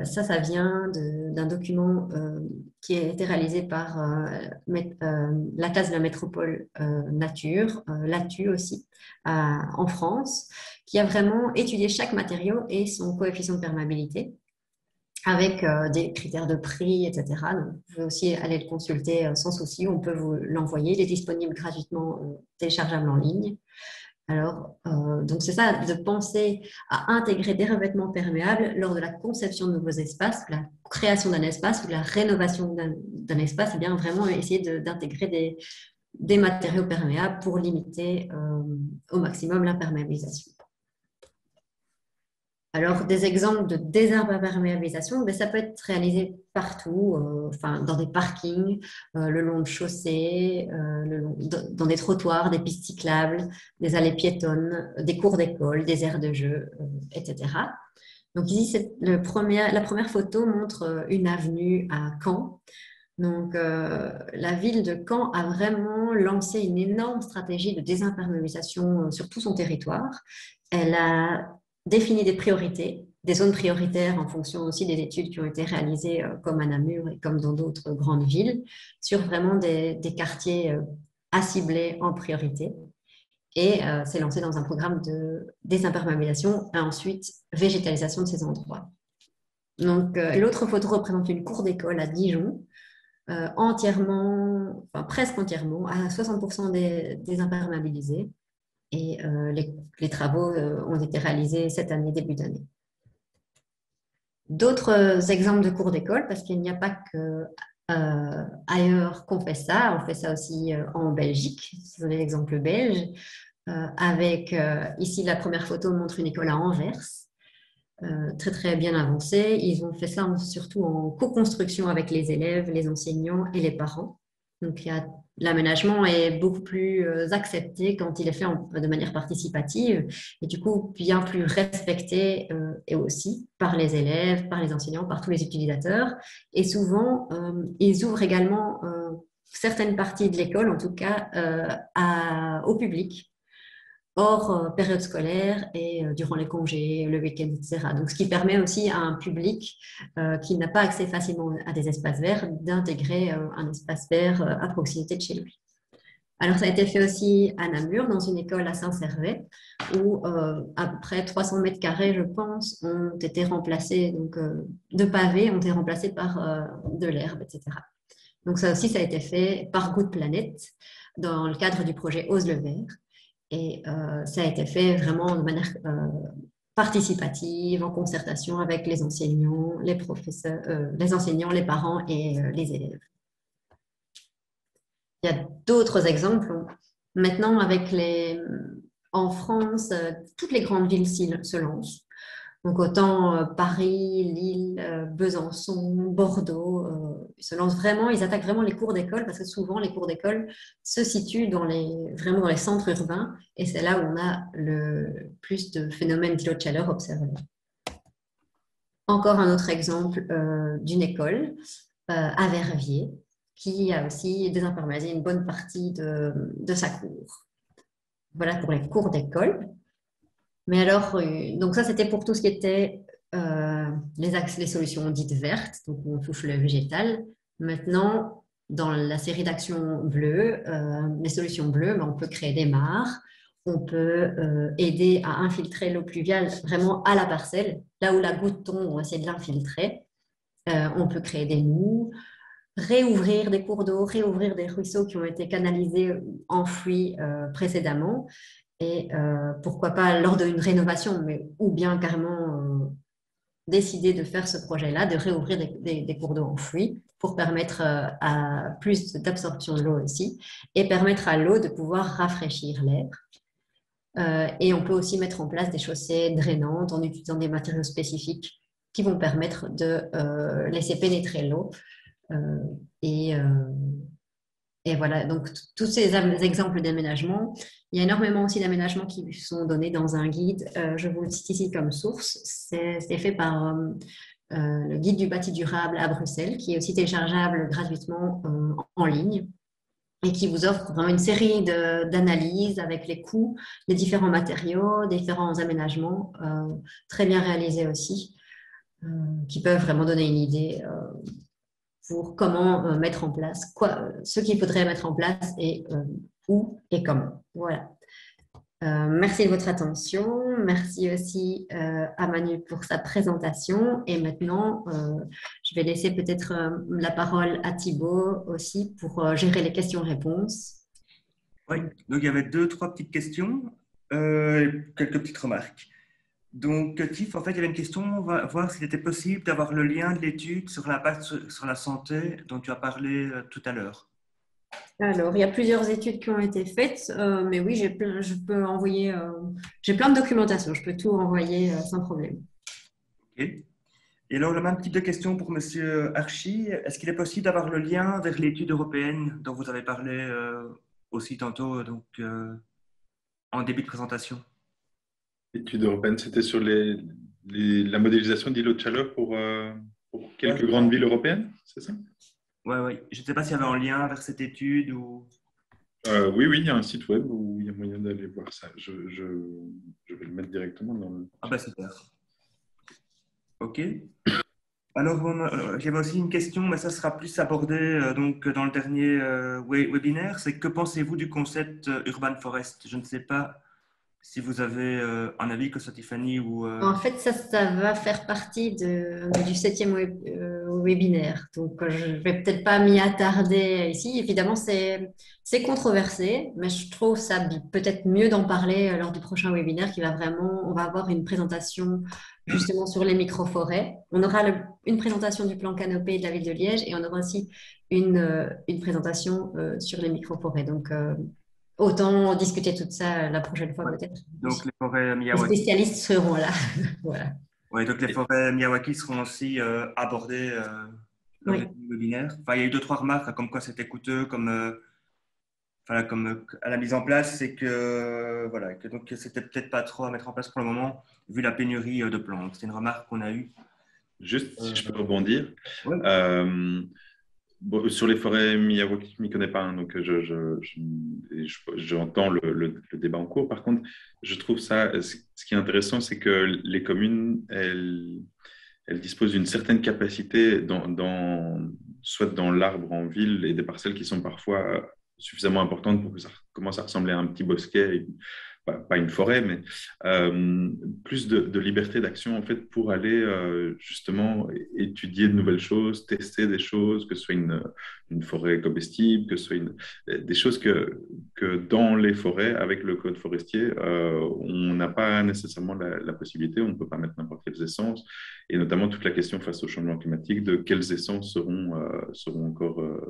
Ça vient d'un document qui a été réalisé par la classe de la métropole Nature, l'ATU aussi, en France, qui a vraiment étudié chaque matériau et son coefficient de perméabilité avec des critères de prix, etc. Donc, vous pouvez aussi aller le consulter sans souci, on peut vous l'envoyer. Il est disponible gratuitement, téléchargeable en ligne. Alors, donc c'est ça, de penser à intégrer des revêtements perméables lors de la conception de nouveaux espaces, la création d'un espace ou la rénovation d'un espace, et bien vraiment essayer d'intégrer des matériaux perméables pour limiter au maximum l'imperméabilisation. Alors, des exemples de désimperméabilisation, ben, ça peut être réalisé partout, enfin, dans des parkings, le long de chaussées, dans des trottoirs, des pistes cyclables, des allées piétonnes, des cours d'école, des aires de jeu, etc. Donc ici, la première photo montre une avenue à Caen. Donc, la ville de Caen a vraiment lancé une énorme stratégie de désimperméabilisation sur tout son territoire. Elle a défini des priorités, des zones prioritaires en fonction aussi des études qui ont été réalisées comme à Namur et comme dans d'autres grandes villes, sur vraiment des quartiers à cibler en priorité. Et s'est lancé dans un programme de désimperméabilisation et ensuite végétalisation de ces endroits. Donc, l'autre photo représente une cour d'école à Dijon, entièrement, enfin presque entièrement, à 60% désimperméabilisés. Et les travaux ont été réalisés cette année, début d'année. D'autres exemples de cours d'école, parce qu'il n'y a pas que ailleurs qu'on fait ça, on fait ça aussi en Belgique, ce sont des exemples belges, avec ici la première photo montre une école à Anvers, très très bien avancée. Ils ont fait ça surtout en co-construction avec les élèves, les enseignants et les parents. Donc l'aménagement est beaucoup plus accepté quand il est fait de manière participative et du coup bien plus respecté et aussi par les élèves, par les enseignants, par tous les utilisateurs. Et souvent, ils ouvrent également certaines parties de l'école, en tout cas, au public hors période scolaire et durant les congés, le week-end, etc. Donc, ce qui permet aussi à un public qui n'a pas accès facilement à des espaces verts d'intégrer un espace vert à proximité de chez lui. Alors, ça a été fait aussi à Namur, dans une école à Saint-Servais, où à peu près 300 mètres carrés, je pense, ont été remplacés, donc de pavés ont été remplacés par de l'herbe, etc. Donc, ça aussi, ça a été fait par Good Planet dans le cadre du projet Ose le Vert. Et ça a été fait vraiment de manière participative, en concertation avec les enseignants, les professeurs, les enseignants, les parents et les élèves. Il y a d'autres exemples. Maintenant, en France, toutes les grandes villes se lancent. Donc, autant Paris, Lille, Besançon, Bordeaux, ils attaquent vraiment les cours d'école parce que souvent, les cours d'école se situent vraiment dans les centres urbains et c'est là où on a le plus de phénomènes d'îlots de chaleur observés. Encore un autre exemple d'une école à Verviers qui a aussi désimperméabilisé une bonne partie de sa cour. Voilà pour les cours d'école. Mais alors, donc ça, c'était pour tout ce qui était les solutions dites vertes, donc on touche le végétal. Maintenant, dans la série d'actions bleues, les solutions bleues, on peut créer des mares, on peut aider à infiltrer l'eau pluviale vraiment à la parcelle. Là où la goutte tombe, on va essayer de l'infiltrer. On peut créer des mous, réouvrir des cours d'eau, réouvrir des ruisseaux qui ont été canalisés, enfouis précédemment. Et pourquoi pas lors d'une rénovation, ou bien carrément décider de faire ce projet-là, de réouvrir des cours d'eau enfouis pour permettre à plus d'absorption de l'eau aussi et permettre à l'eau de pouvoir rafraîchir l'air. Et on peut aussi mettre en place des chaussées drainantes en utilisant des matériaux spécifiques qui vont permettre de laisser pénétrer l'eau. Et voilà, donc tous ces exemples d'aménagement, il y a énormément aussi d'aménagements qui sont donnés dans un guide. Je vous le cite ici comme source. C'est fait par le guide du bâti durable à Bruxelles, qui est aussi téléchargeable gratuitement en ligne. et qui vous offre vraiment une série d'analyses avec les coûts, les différents matériaux, différents aménagements, très bien réalisés aussi, qui peuvent vraiment donner une idée pour comment mettre en place, ce qu'il faudrait mettre en place et où et comment. Voilà. Merci de votre attention. Merci aussi à Manu pour sa présentation. Et maintenant, je vais laisser peut-être la parole à Thibaut aussi pour gérer les questions-réponses. Oui, donc il y avait deux, trois petites questions, quelques petites remarques. Donc, Tiff, en fait, il y avait une question, on va voir s'il était possible d'avoir le lien de l'étude sur l'impact sur la santé dont tu as parlé tout à l'heure. Alors, il y a plusieurs études qui ont été faites, mais oui, je peux envoyer, j'ai plein de documentation, je peux tout envoyer sans problème. Ok. Et alors, le même type de question pour Monsieur Archie. Est-ce qu'il est possible d'avoir le lien vers l'étude européenne dont vous avez parlé aussi tantôt, donc en début de présentation? L'étude européenne, c'était sur la modélisation d'îlots de chaleur pour quelques Ouais. grandes villes européennes, c'est ça? Ouais. Je ne sais pas s'il y avait un lien vers cette étude ou… Oui, il y a un site web où il y a moyen d'aller voir ça. Je vais le mettre directement dans le… Ah bah super. Ok. Alors, j'avais aussi une question, mais ça sera plus abordé donc, dans le dernier webinaire. C'est que pensez-vous du concept Urban Forest? Je ne sais pas si vous avez un avis, que ce soit Tiffany ou… En fait, ça va faire partie du septième webinaire. Donc, je ne vais peut-être pas m'y attarder ici. Évidemment, c'est controversé, mais je trouve ça peut-être mieux d'en parler lors du prochain webinaire on va avoir une présentation justement sur les microforêts. On aura une présentation du plan canopé de la ville de Liège et on aura aussi une présentation sur les microforêts. Donc, autant discuter tout ça la prochaine fois Ouais. peut-être. Donc, les forêts Les Miyawaki. spécialistes seront là. Voilà. Ouais, donc les forêts Miyawaki seront aussi abordées lors Oui. du webinaire. Enfin, il y a eu deux, trois remarques, hein, comme quoi c'était coûteux, comme à la mise en place, c'est que voilà, que donc c'était peut-être pas trop à mettre en place pour le moment, vu la pénurie de plantes. C'est une remarque qu'on a eue. Juste, si je peux rebondir. Ouais. Bon, sur les forêts Miyawaki, je ne m'y connais pas, hein, donc j'entends le débat en cours. Par contre, je trouve ça, ce qui est intéressant, c'est que les communes, elles disposent d'une certaine capacité soit dans l'arbre en ville et des parcelles qui sont parfois suffisamment importantes pour que ça commence à ressembler à un petit bosquet, pas une forêt, mais plus de liberté d'action en fait pour aller justement étudier de nouvelles choses, tester des choses, que ce soit une forêt comestible, que ce soit des choses que dans les forêts, avec le code forestier, on n'a pas nécessairement la possibilité, on ne peut pas mettre n'importe quelles essences, et notamment toute la question face au changement climatique de quelles essences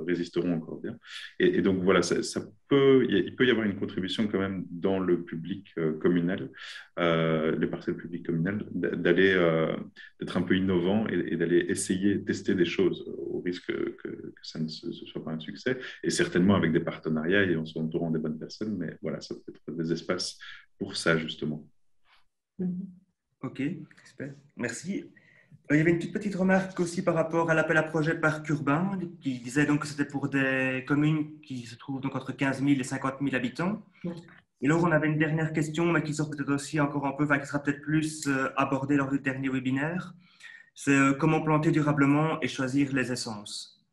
résisteront encore bien. Et donc voilà, il peut y avoir une contribution quand même dans le public communal, les parcelles publiques communales, d'être un peu innovant et d'aller essayer, tester des choses au risque que ça ne soit pas un succès, et certainement avec des partenariats et en s'entourant des bonnes personnes, mais voilà, ça peut être des espaces pour ça justement. Ok, super. Merci. Il y avait une toute petite remarque aussi par rapport à l'appel à projet Parc urbain, qui disait donc que c'était pour des communes qui se trouvent donc entre 15 000 et 50 000 habitants. Oui. Et là, on avait une dernière question, mais qui sort peut-être aussi encore un peu, enfin, qui sera peut-être plus abordée lors du dernier webinaire. C'est comment planter durablement et choisir les essences.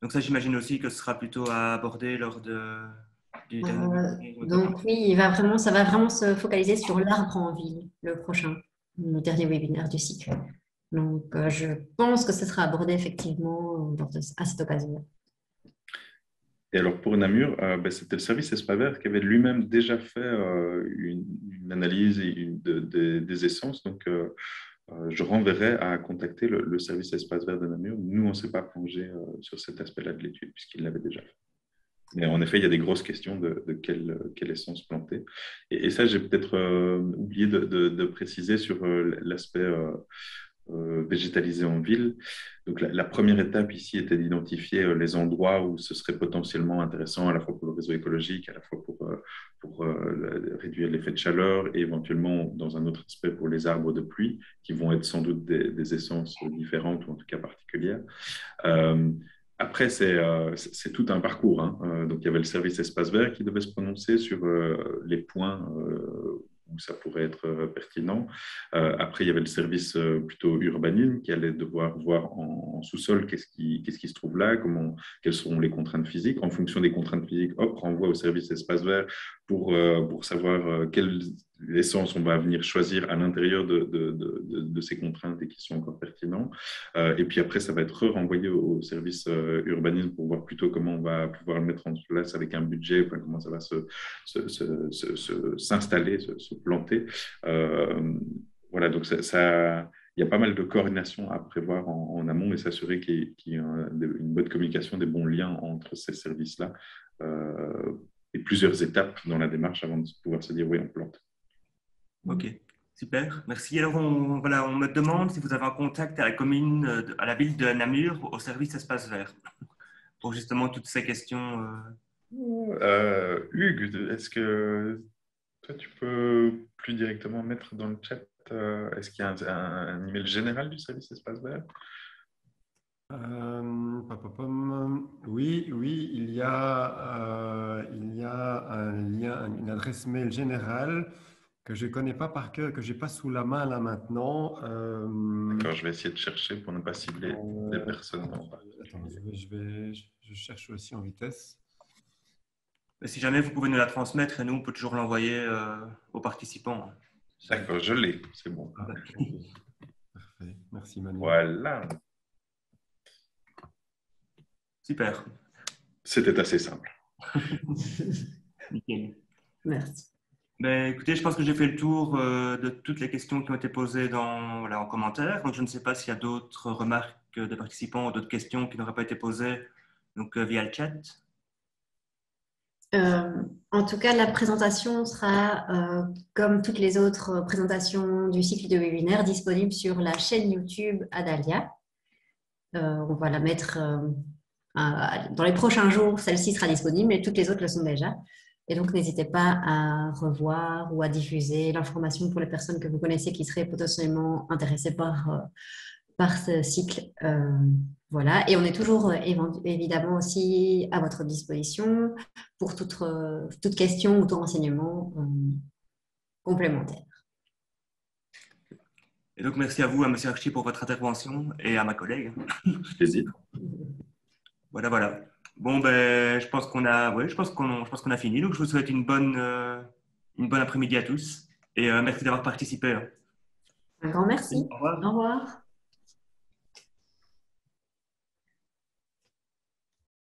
Donc ça, j'imagine aussi que ce sera plutôt à aborder lors du dernier webinaire. Donc oui, ça va vraiment se focaliser sur l'arbre en ville, le dernier webinaire du cycle. Donc je pense que ce sera abordé effectivement à cette occasion. Et alors pour Namur, c'était le service Espavert qui avait lui-même déjà fait une analyse des essences. Donc je renverrai à contacter le service Espace Vert de Namur. Nous, on ne s'est pas plongé sur cet aspect-là de l'étude puisqu'il l'avait déjà fait. Mais en effet, il y a des grosses questions de quelle essence planter. Et ça, j'ai peut-être oublié de préciser sur l'aspect végétalisé en ville. Donc, la première étape ici était d'identifier les endroits où ce serait potentiellement intéressant, à la fois pour le réseau écologique, à la fois pour réduire l'effet de chaleur et éventuellement, dans un autre aspect, pour les arbres de pluie, qui vont être sans doute des essences différentes ou en tout cas particulières. Après, c'est tout un parcours, hein. Donc, il y avait le service espace vert qui devait se prononcer sur les points où ça pourrait être pertinent. Après, il y avait le service plutôt urbanisme qui allait devoir voir en sous-sol qu'est-ce qui se trouve là, quelles sont les contraintes physiques. En fonction des contraintes physiques, hop, renvoie au service espace vert pour savoir quelle essence on va venir choisir à l'intérieur de ces contraintes et qui sont encore pertinents. Et puis après, ça va être renvoyé au service urbanisme pour voir plutôt comment on va pouvoir le mettre en place avec un budget, enfin, comment ça va s'installer, se planter. Voilà, donc il y a pas mal de coordination à prévoir en amont et s'assurer qu'il y ait une bonne communication, des bons liens entre ces services-là et plusieurs étapes dans la démarche avant de pouvoir se dire oui, on plante. Ok, super, merci. Alors, voilà, on me demande si vous avez un contact à la commune, à la ville de Namur, au service espace vert, pour justement toutes ces questions. Hugues, est-ce que toi, tu peux plus directement mettre dans le chat, est-ce qu'il y a un email général du service espace vert? Oui, il y a un lien, une adresse mail générale que je ne connais pas par cœur, que je n'ai pas sous la main là maintenant. D'accord, je vais essayer de chercher pour ne pas cibler des personnes. Attends, je cherche aussi en vitesse. Si jamais vous pouvez nous la transmettre, et nous, on peut toujours l'envoyer aux participants. D'accord, je l'ai, c'est bon. Ah, parfait, merci Manu. Voilà. Super. C'était assez simple. Nickel. Merci. Ben, écoutez, je pense que j'ai fait le tour de toutes les questions qui ont été posées en commentaire. Donc, je ne sais pas s'il y a d'autres remarques des participants ou d'autres questions qui n'auraient pas été posées donc, via le chat. En tout cas, la présentation sera, comme toutes les autres présentations du cycle de webinaire, disponible sur la chaîne YouTube Adalia. On va la mettre dans les prochains jours, celle-ci sera disponible, mais toutes les autres le sont déjà. Et donc, n'hésitez pas à revoir ou à diffuser l'information pour les personnes que vous connaissez qui seraient potentiellement intéressées par ce cycle. Voilà. Et on est toujours évidemment aussi à votre disposition pour toute question ou tout renseignement complémentaire. Et donc, merci à vous, à M. Archi, pour votre intervention et à ma collègue. Plaisir. Voilà. Bon, ben, je pense qu'on a fini. Donc, je vous souhaite une bonne après-midi à tous. Et merci d'avoir participé. Un grand merci. Au revoir. Au revoir.